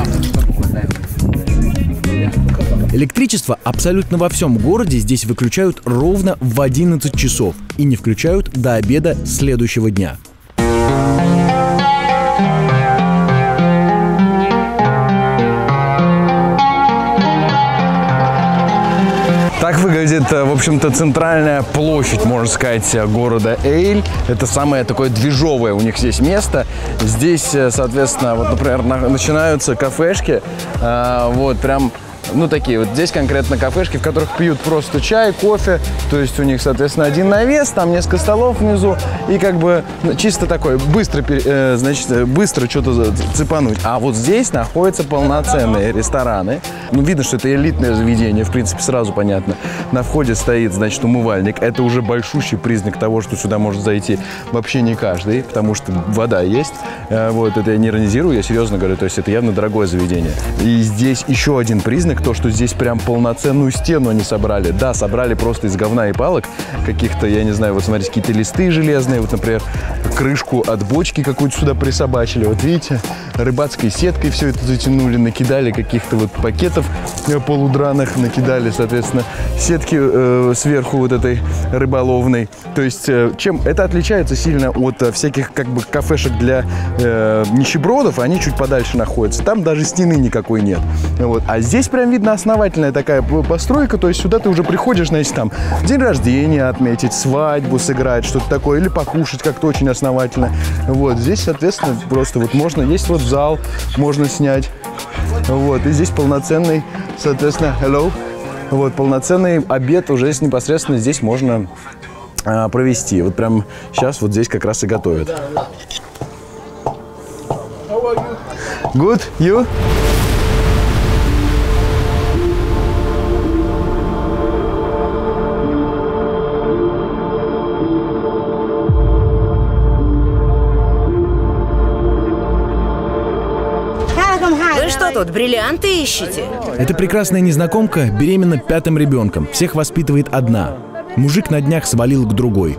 Электричество абсолютно во всем городе здесь выключают ровно в 11 часов и не включают до обеда следующего дня. Так выглядит, в общем-то, центральная площадь, можно сказать, города Эйль. Это самое такое движовое у них здесь место. Здесь, соответственно, вот, например, начинаются кафешки, вот прям... Ну, такие вот здесь конкретно кафешки, в которых пьют просто чай, кофе. То есть у них, соответственно, один навес, там несколько столов внизу. И как бы чисто такой, быстро что-то цепануть. А вот здесь находятся полноценные рестораны. Ну, видно, что это элитное заведение, в принципе, сразу понятно. На входе стоит, значит, умывальник. Это уже большущий признак того, что сюда может зайти вообще не каждый, потому что вода есть. Вот, это я не иронизирую, я серьезно говорю. То есть это явно дорогое заведение. И здесь еще один признак, то, что здесь прям полноценную стену они собрали. Да, собрали просто из говна и палок каких-то, я не знаю, вот смотрите, какие-то листы железные, вот, например, крышку от бочки какую-то сюда присобачили. Вот видите, рыбацкой сеткой все это затянули, накидали каких-то вот пакетов полудраных, накидали, соответственно, сетки сверху вот этой рыболовной. То есть, чем это отличается сильно от всяких как бы кафешек для нищебродов, они чуть подальше находятся. Там даже стены никакой нет. Вот. А здесь прям видно основательная такая постройка, то есть сюда ты уже приходишь, значит, там день рождения отметить, свадьбу сыграть, что-то такое, или покушать как-то очень основательно. Вот, здесь, соответственно, просто вот можно, есть вот зал, можно снять, вот, и здесь полноценный, соответственно, вот, полноценный обед уже непосредственно здесь можно провести. Вот прям сейчас вот здесь как раз и готовят. Good, you? Вы что тут, бриллианты ищете? Эта прекрасная незнакомка беременна 5-м ребенком. Всех воспитывает одна. Мужик на днях свалил к другой.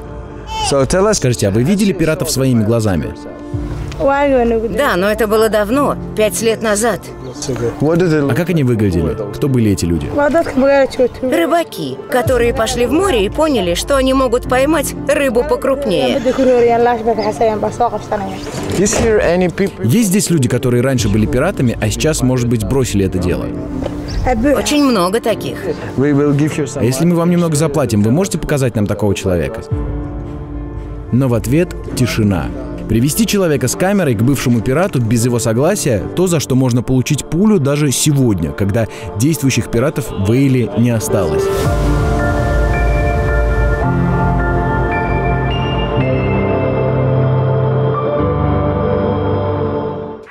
Скажите, а вы видели пиратов своими глазами? Да, но это было давно, 5 лет назад. А как они выглядели? Кто были эти люди? Рыбаки, которые пошли в море и поняли, что они могут поймать рыбу покрупнее. Есть здесь люди, которые раньше были пиратами, а сейчас, может быть, бросили это дело? Очень много таких. А если мы вам немного заплатим, вы можете показать нам такого человека? Но в ответ тишина. Привести человека с камерой к бывшему пирату без его согласия – то, за что можно получить пулю даже сегодня, когда действующих пиратов в Эйле не осталось.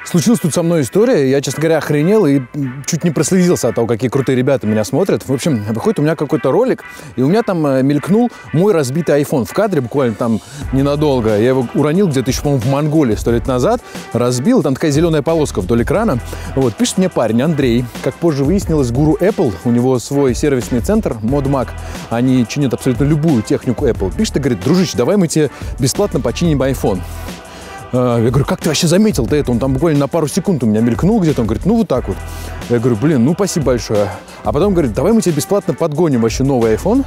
Случилась тут со мной история, я, честно говоря, охренел и чуть не прослезился от того, какие крутые ребята меня смотрят. В общем, выходит у меня какой-то ролик, и у меня там мелькнул мой разбитый iPhone в кадре, буквально там ненадолго. Я его уронил где-то еще, по-моему, в Монголии 100 лет назад, разбил, там такая зеленая полоска вдоль экрана. Вот, пишет мне парень, Андрей, как позже выяснилось, гуру Apple, у него свой сервисный центр, ModMac, они чинят абсолютно любую технику Apple. Пишет и говорит: дружище, давай мы тебе бесплатно починим iPhone. Я говорю: как ты вообще заметил-то это? Он там буквально на пару секунд у меня мелькнул где-то. Он говорит: ну вот так вот. Я говорю: блин, ну спасибо большое. А потом говорит: давай мы тебе бесплатно подгоним вообще новый iPhone.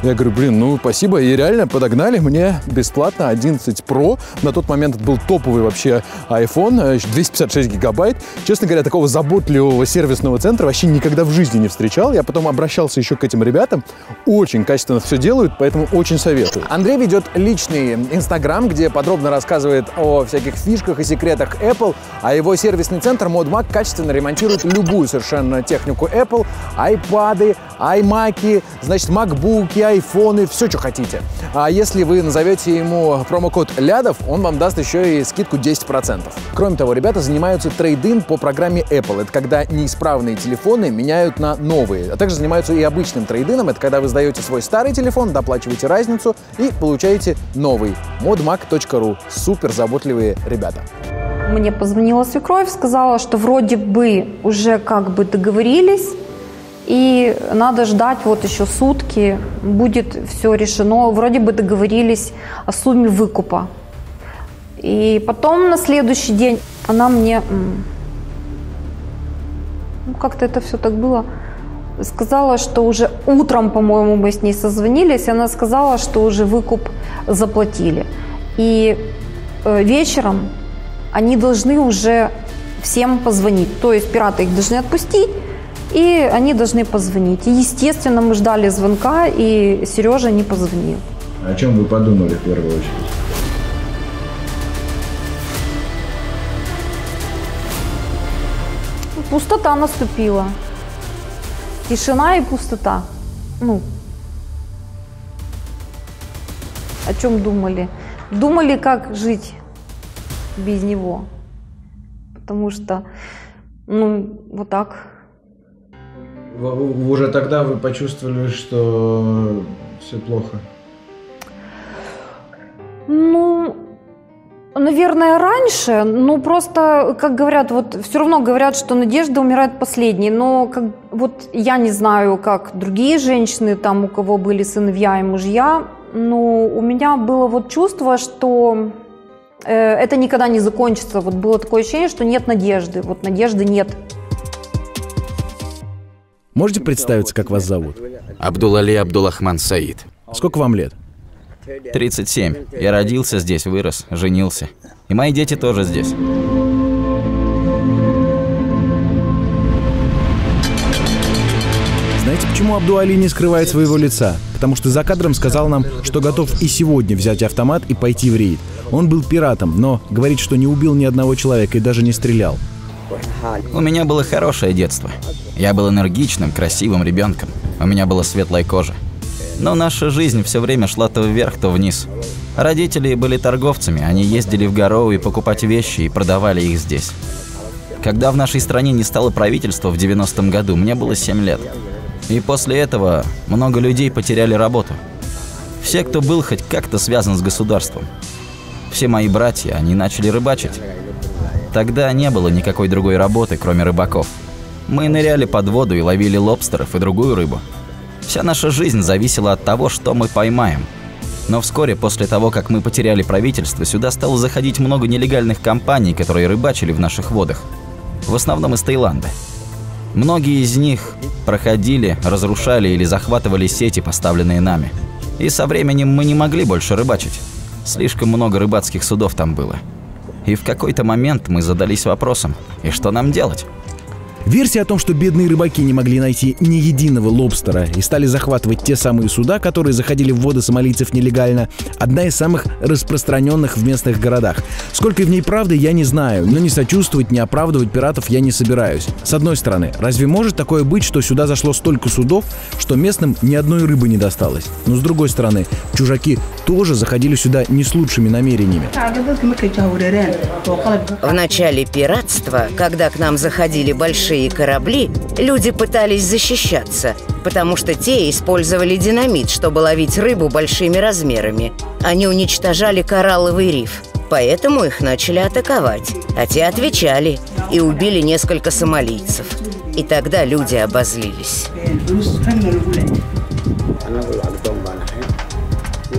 Я говорю: блин, ну спасибо. И реально подогнали мне бесплатно 11 Pro. На тот момент это был топовый вообще iPhone, 256 гигабайт. Честно говоря, такого заботливого сервисного центра вообще никогда в жизни не встречал. Я потом обращался еще к этим ребятам. Очень качественно все делают, поэтому очень советую. Андрей ведет личный Instagram, где подробно рассказывает о всяких фишках и секретах Apple, а его сервисный центр ModMac качественно ремонтирует любую совершенно технику Apple, iPad'ы, iMac'и, значит, MacBook'и, айфоны, все, что хотите. А если вы назовете ему промокод Лядов, он вам даст еще и скидку 10%. Кроме того, ребята занимаются трейд-ин по программе Apple. Это когда неисправные телефоны меняют на новые. А также занимаются и обычным трейд-ином. Это когда вы сдаете свой старый телефон, доплачиваете разницу и получаете новый. modmac.ru. Супер заботливые ребята. Мне позвонила свекровь, сказала, что вроде бы уже как бы договорились, и надо ждать вот еще сутки, будет все решено. Вроде бы договорились о сумме выкупа. И потом на следующий день она мне, ну как-то это все так было, сказала, что уже утром, по-моему, мы с ней созвонились, и она сказала, что уже выкуп заплатили. И вечером они должны уже всем позвонить. То есть пираты их должны отпустить, и они должны позвонить. И, естественно, мы ждали звонка, и Сережа не позвонил. О чем вы подумали в первую очередь? Пустота наступила. Тишина и пустота. Ну, о чем думали? Думали, как жить без него. Потому что, ну, вот так. Уже тогда вы почувствовали, что все плохо? Ну, наверное, раньше, ну просто, как говорят, вот все равно говорят, что надежда умирает последней, но как, вот я не знаю, как другие женщины, там у кого были сыновья и мужья, но у меня было вот чувство, что это никогда не закончится, вот было такое ощущение, что нет надежды, вот надежды нет. Можете представиться, как вас зовут? Абдулали Абдулахман Саид. Сколько вам лет? 37. Я родился здесь, вырос, женился. И мои дети тоже здесь. Знаете, почему Абду-Али не скрывает своего лица? Потому что за кадром сказал нам, что готов и сегодня взять автомат и пойти в рейд. Он был пиратом, но говорит, что не убил ни одного человека и даже не стрелял. У меня было хорошее детство. Я был энергичным, красивым ребенком. У меня была светлая кожа. Но наша жизнь все время шла то вверх, то вниз. Родители были торговцами, они ездили в Гароу и покупать вещи и продавали их здесь. Когда в нашей стране не стало правительства в 90-м году, мне было 7 лет. И после этого много людей потеряли работу. Все, кто был хоть как-то связан с государством. Все мои братья, они начали рыбачить. Тогда не было никакой другой работы, кроме рыбаков. Мы ныряли под воду и ловили лобстеров и другую рыбу. Вся наша жизнь зависела от того, что мы поймаем. Но вскоре после того, как мы потеряли правительство, сюда стало заходить много нелегальных компаний, которые рыбачили в наших водах. В основном из Таиланда. Многие из них проходили, разрушали или захватывали сети, поставленные нами. И со временем мы не могли больше рыбачить. Слишком много рыбацких судов там было. И в какой-то момент мы задались вопросом, и что нам делать? Версия о том, что бедные рыбаки не могли найти ни единого лобстера и стали захватывать те самые суда, которые заходили в воды сомалийцев нелегально, одна из самых распространенных в местных городах. Сколько в ней правды, я не знаю, но не сочувствовать, не оправдывать пиратов я не собираюсь. С одной стороны, разве может такое быть, что сюда зашло столько судов, что местным ни одной рыбы не досталось? Но с другой стороны, чужаки тоже заходили сюда не с лучшими намерениями. В начале пиратства, когда к нам заходили большие корабли, люди пытались защищаться, потому что те использовали динамит, чтобы ловить рыбу большими размерами. Они уничтожали коралловый риф, поэтому их начали атаковать, а те отвечали и убили несколько сомалийцев. И тогда люди обозлились.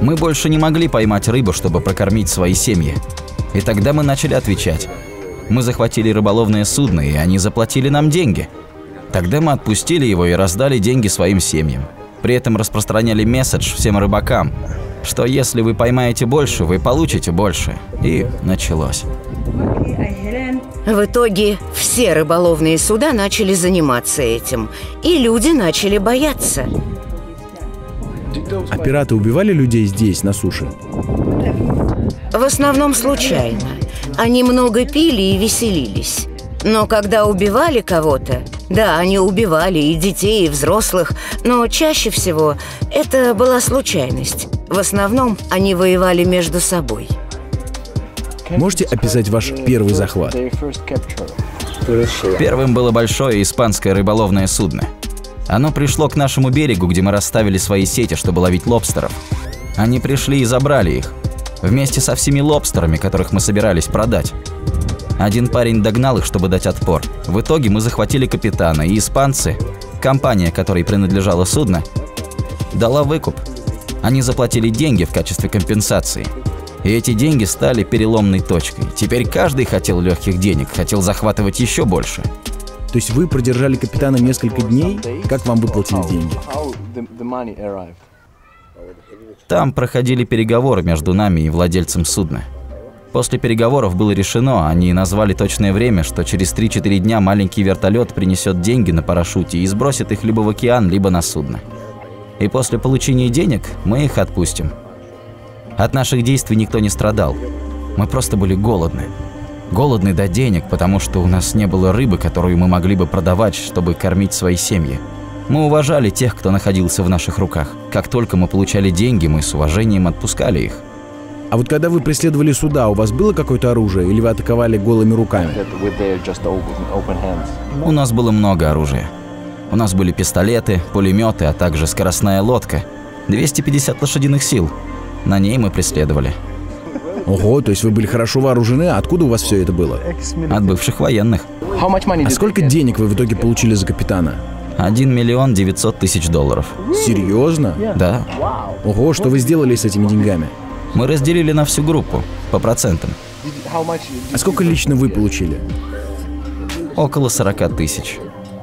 Мы больше не могли поймать рыбу, чтобы прокормить свои семьи. И тогда мы начали отвечать. Мы захватили рыболовное судно, и они заплатили нам деньги. Тогда мы отпустили его и раздали деньги своим семьям. При этом распространяли месседж всем рыбакам, что если вы поймаете больше, вы получите больше. И началось. В итоге все рыболовные суда начали заниматься этим, и люди начали бояться. А пираты убивали людей здесь, на суше? В основном случайно. Они много пили и веселились. Но когда убивали кого-то, да, они убивали и детей, и взрослых, но чаще всего это была случайность. В основном они воевали между собой. Можете описать ваш первый захват? Первым было большое испанское рыболовное судно. Оно пришло к нашему берегу, где мы расставили свои сети, чтобы ловить лобстеров. Они пришли и забрали их. Вместе со всеми лобстерами, которых мы собирались продать. Один парень догнал их, чтобы дать отпор. В итоге мы захватили капитана, и испанцы, компания, которой принадлежало судно, дала выкуп. Они заплатили деньги в качестве компенсации. И эти деньги стали переломной точкой. Теперь каждый хотел легких денег, хотел захватывать еще больше. То есть вы продержали капитана несколько дней? Как вам выплатили деньги? Там проходили переговоры между нами и владельцем судна. После переговоров было решено, они назвали точное время, что через 3-4 дня маленький вертолет принесет деньги на парашюте и сбросит их либо в океан, либо на судно. И после получения денег мы их отпустим. От наших действий никто не страдал. Мы просто были голодны. Голодны до денег, потому что у нас не было рыбы, которую мы могли бы продавать, чтобы кормить свои семьи. Мы уважали тех, кто находился в наших руках. Как только мы получали деньги, мы с уважением отпускали их. А вот когда вы преследовали суда, у вас было какое-то оружие или вы атаковали голыми руками? У нас было много оружия. У нас были пистолеты, пулеметы, а также скоростная лодка. 250 лошадиных сил. На ней мы преследовали. Ого, то есть вы были хорошо вооружены? Откуда у вас все это было? От бывших военных. А сколько денег вы в итоге получили за капитана? 1 900 000 долларов. Серьезно? Да. Ого, что вы сделали с этими деньгами? Мы разделили на всю группу, по процентам. А сколько лично вы получили? Около 40 000.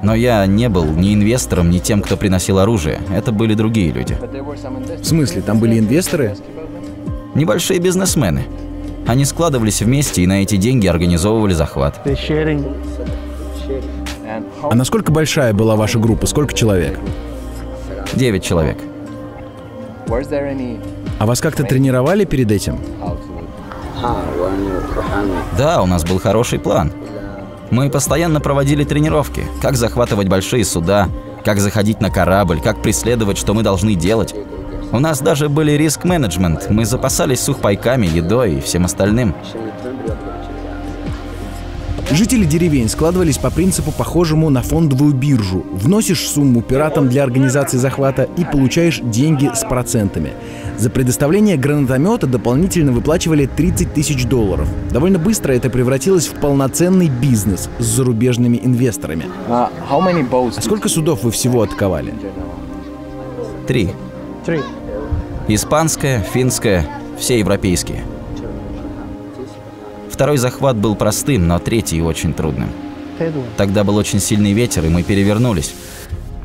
Но я не был ни инвестором, ни тем, кто приносил оружие. Это были другие люди. В смысле, там были инвесторы? Небольшие бизнесмены. Они складывались вместе и на эти деньги организовывали захват. А насколько большая была ваша группа? Сколько человек? 9 человек. А вас как-то тренировали перед этим? Да, у нас был хороший план. Мы постоянно проводили тренировки. Как захватывать большие суда, как заходить на корабль, как преследовать, что мы должны делать. У нас даже были риск-менеджмент. Мы запасались сухпайками, едой и всем остальным. Жители деревень складывались по принципу, похожему на фондовую биржу. Вносишь сумму пиратам для организации захвата и получаешь деньги с процентами. За предоставление гранатомета дополнительно выплачивали 30 000 долларов. Довольно быстро это превратилось в полноценный бизнес с зарубежными инвесторами. А сколько судов вы всего атаковали? 3. Испанская, финская, все европейские. Второй захват был простым, но третий очень трудным. Тогда был очень сильный ветер, и мы перевернулись.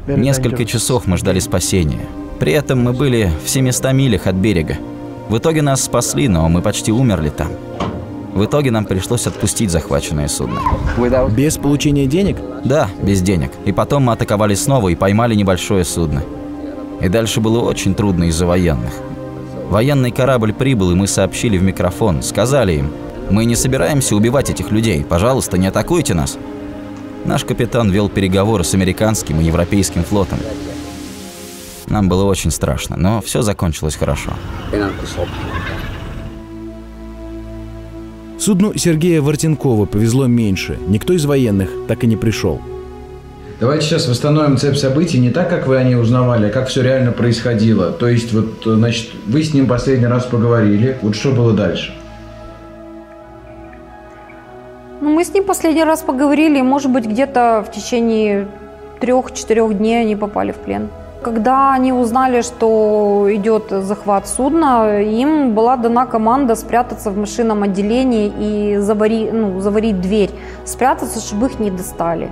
Несколько часов мы ждали спасения. При этом мы были в 700 милях от берега. В итоге нас спасли, но мы почти умерли там. В итоге нам пришлось отпустить захваченное судно. Без получения денег? Да, без денег. И потом мы атаковали снова и поймали небольшое судно. И дальше было очень трудно из-за военных. Военный корабль прибыл, и мы сообщили в микрофон, сказали им: «Мы не собираемся убивать этих людей, пожалуйста, не атакуйте нас». Наш капитан вел переговоры с американским и европейским флотом. Нам было очень страшно, но все закончилось хорошо. Судну Сергея Вартенкова повезло меньше. Никто из военных так и не пришел. Давайте сейчас восстановим цепь событий не так, как вы о ней узнавали, а как все реально происходило. То есть, вот, значит, вы с ним последний раз поговорили. Вот что было дальше? Ну, мы с ним последний раз поговорили, может быть, где-то в течение 3-4 дней они попали в плен. Когда они узнали, что идет захват судна, им была дана команда спрятаться в машинном отделении и заварить дверь, спрятаться, чтобы их не достали.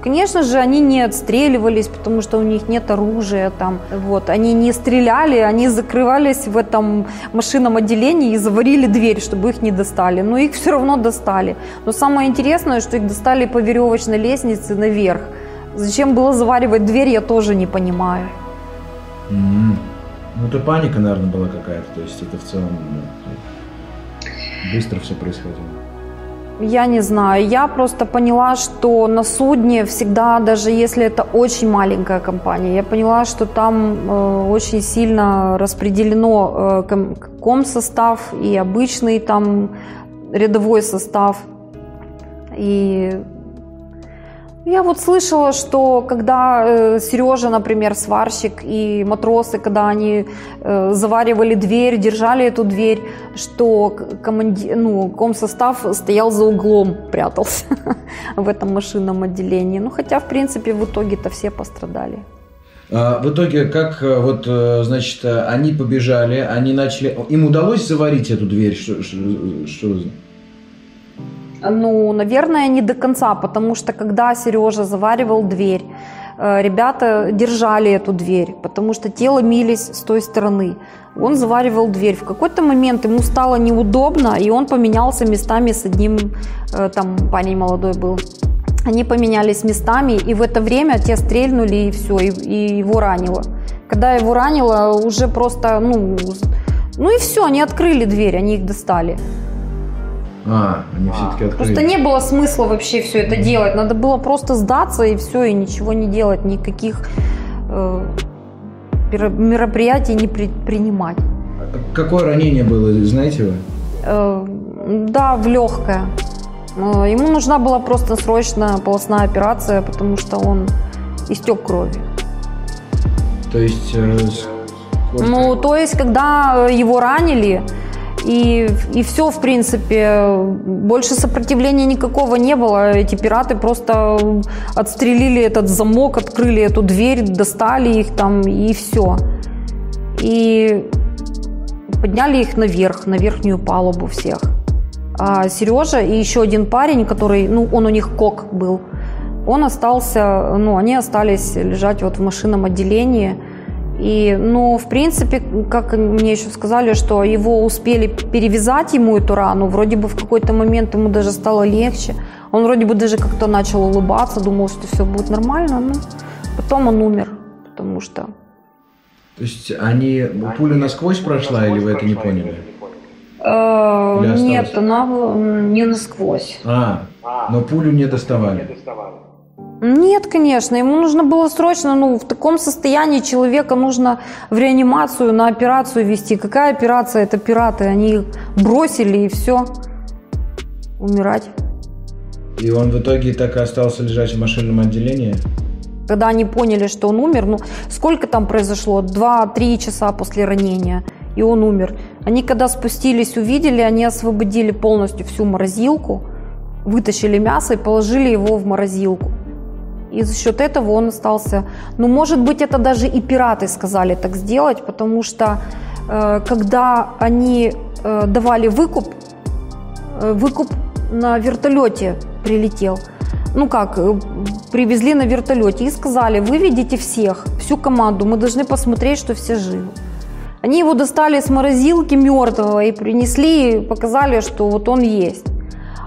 Конечно же, они не отстреливались, потому что у них нет оружия там. Вот. Они не стреляли, они закрывались в этом машинном отделении и заварили дверь, чтобы их не достали. Но их все равно достали. Но самое интересное, что их достали по веревочной лестнице наверх. Зачем было заваривать дверь, я тоже не понимаю. Ну, это паника, наверное, была какая-то. То есть это в целом быстро все происходило. Я не знаю. Я просто поняла, что на судне всегда, даже если это очень маленькая компания, я поняла, что там очень сильно распределено комсостав и обычный там рядовой состав. И я вот слышала, что когда Сережа, например, сварщик и матросы, когда они заваривали дверь, держали эту дверь, что комсостав стоял за углом, прятался в этом машинном отделении. Ну, хотя, в принципе, в итоге-то все пострадали. В итоге, как вот, значит, они побежали, они начали... Им удалось заварить эту дверь? Что? Ну, наверное, не до конца, потому что когда Сережа заваривал дверь, ребята держали эту дверь, потому что те ломились с той стороны. Он заваривал дверь. В какой-то момент ему стало неудобно, и он поменялся местами с одним, там парень молодой был. Они поменялись местами, и в это время те стрельнули, и все, и его ранило. Когда его ранило, уже просто, ну и все, они открыли дверь, они их достали. Они все-таки открыли. Просто не было смысла вообще все это делать. Надо было просто сдаться и все, и ничего не делать, никаких мероприятий не предпринимать. Какое ранение было, знаете вы? Да, в легкое. Ему нужна была просто срочно полостная операция, потому что он истек кровью. То есть... то есть, когда его ранили, и все, в принципе, больше сопротивления никакого не было. Эти пираты просто отстрелили этот замок, открыли эту дверь, достали их там, и все. И подняли их наверх, на верхнюю палубу всех. А Сережа и еще один парень, который, он у них кок был, он остался, они остались лежать вот в машинном отделении. И, в принципе, как мне еще сказали, что его успели перевязать ему эту рану, вроде бы в какой-то момент ему даже стало легче. Он вроде бы даже как-то начал улыбаться, думал, что все будет нормально, но потом он умер, потому что... То есть пуля насквозь прошла, или вы это не поняли? Нет, она не насквозь. Но пулю не доставали? Нет, конечно, ему нужно было срочно, в таком состоянии человека нужно в реанимацию, на операцию везти. Какая операция? Это пираты, они их бросили и все, умирать. И он в итоге так и остался лежать в машинном отделении? Когда они поняли, что он умер, сколько там произошло? 2-3 часа после ранения, и он умер. Они когда спустились, увидели, они освободили полностью всю морозилку, вытащили мясо и положили его в морозилку. И за счет этого он остался... может быть, это даже и пираты сказали так сделать, потому что когда они давали выкуп на вертолете прилетел. Привезли на вертолете и сказали: выведите всех, всю команду, мы должны посмотреть, что все живы. Они его достали с морозилки мертвого и принесли, и показали, что вот он есть.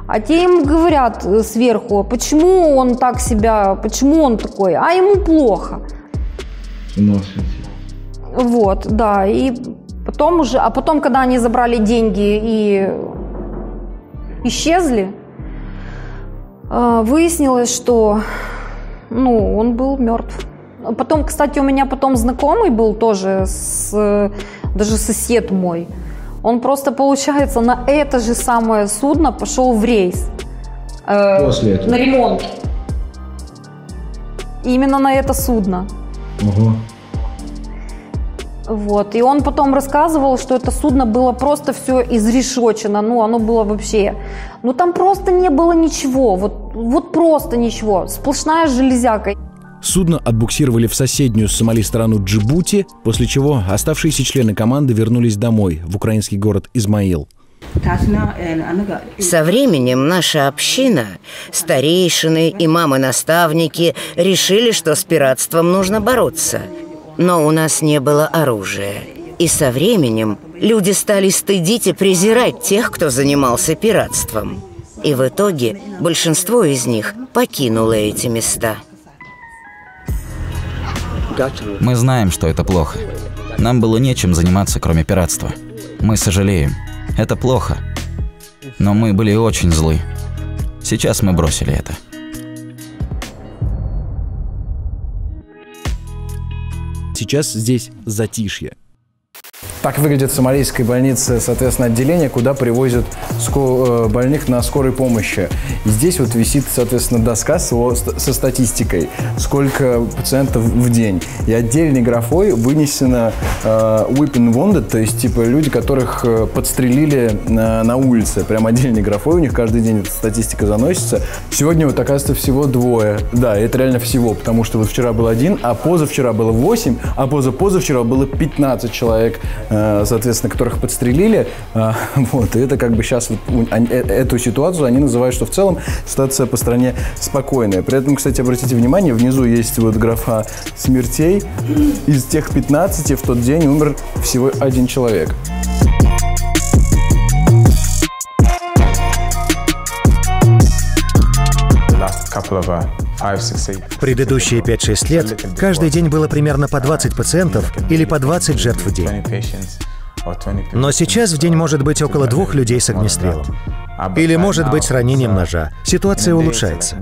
А те им говорят сверху: почему он так себя, почему он такой, а ему плохо. Вот, да, и потом, когда они забрали деньги и исчезли, выяснилось, что, он был мертв. Потом, кстати, у меня знакомый был тоже, даже сосед мой. Он просто, получается, на это же самое судно пошел в рейс. После этого? На ремонт. Именно на это судно. Угу. Вот. И он потом рассказывал, что это судно было просто все изрешечено. Оно было вообще... там просто не было ничего. Вот просто ничего. Сплошная железяка. Судно отбуксировали в соседнюю с Сомали страну Джибути, после чего оставшиеся члены команды вернулись домой, в украинский город Измаил. Со временем наша община, старейшины, имамы-наставники решили, что с пиратством нужно бороться. Но у нас не было оружия. И со временем люди стали стыдить и презирать тех, кто занимался пиратством. И в итоге большинство из них покинуло эти места. Мы знаем, что это плохо. Нам было нечем заниматься, кроме пиратства. Мы сожалеем. Это плохо. Но мы были очень злы. Сейчас мы бросили это. Сейчас здесь затишье. Так выглядит в сомалийской больнице, соответственно, отделение, куда привозят больных на скорой помощи. И здесь вот висит, соответственно, доска со статистикой, сколько пациентов в день. И отдельной графой вынесено weapon wounded, то есть типа люди, которых подстрелили на улице. Прям отдельной графой у них каждый день эта статистика заносится. Сегодня вот, оказывается, всего 2. Да, это реально всего, потому что вот вчера был 1, а позавчера было 8, а позапозавчера было 15 человек, соответственно, которых подстрелили. Вот, и это как бы сейчас вот, эту ситуацию они называют, что в целом ситуация по стране спокойная. При этом, кстати, обратите внимание, внизу есть вот графа смертей. Из тех 15 в тот день умер всего 1 человек. Предыдущие 5-6 лет каждый день было примерно по 20 пациентов или по 20 жертв в день. Но сейчас в день может быть около 2 людей с огнестрелом. Или может быть с ранением ножа. Ситуация улучшается.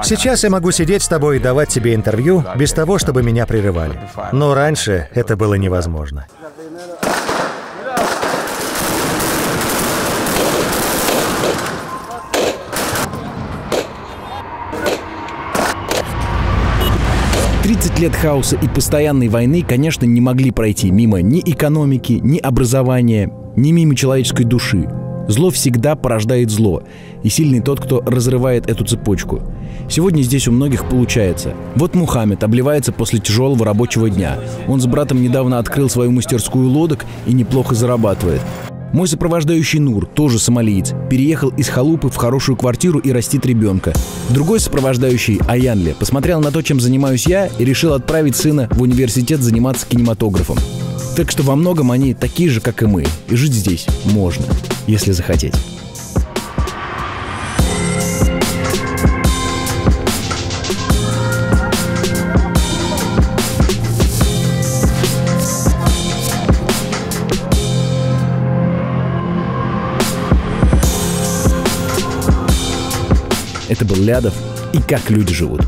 Сейчас я могу сидеть с тобой и давать тебе интервью без того, чтобы меня прерывали. Но раньше это было невозможно. Лет хаоса и постоянной войны, конечно, не могли пройти мимо ни экономики, ни образования, ни мимо человеческой души. Зло всегда порождает зло, и сильный тот, кто разрывает эту цепочку. Сегодня здесь у многих получается. Вот Мухаммед обливается после тяжелого рабочего дня. Он с братом недавно открыл свою мастерскую лодок и неплохо зарабатывает. Мой сопровождающий Нур, тоже сомалиец, переехал из халупы в хорошую квартиру и растит ребенка. Другой сопровождающий, Аянле, посмотрел на то, чем занимаюсь я, и решил отправить сына в университет заниматься кинематографом. Так что во многом они такие же, как и мы, и жить здесь можно, если захотеть. Это был Лядов и «Как люди живут».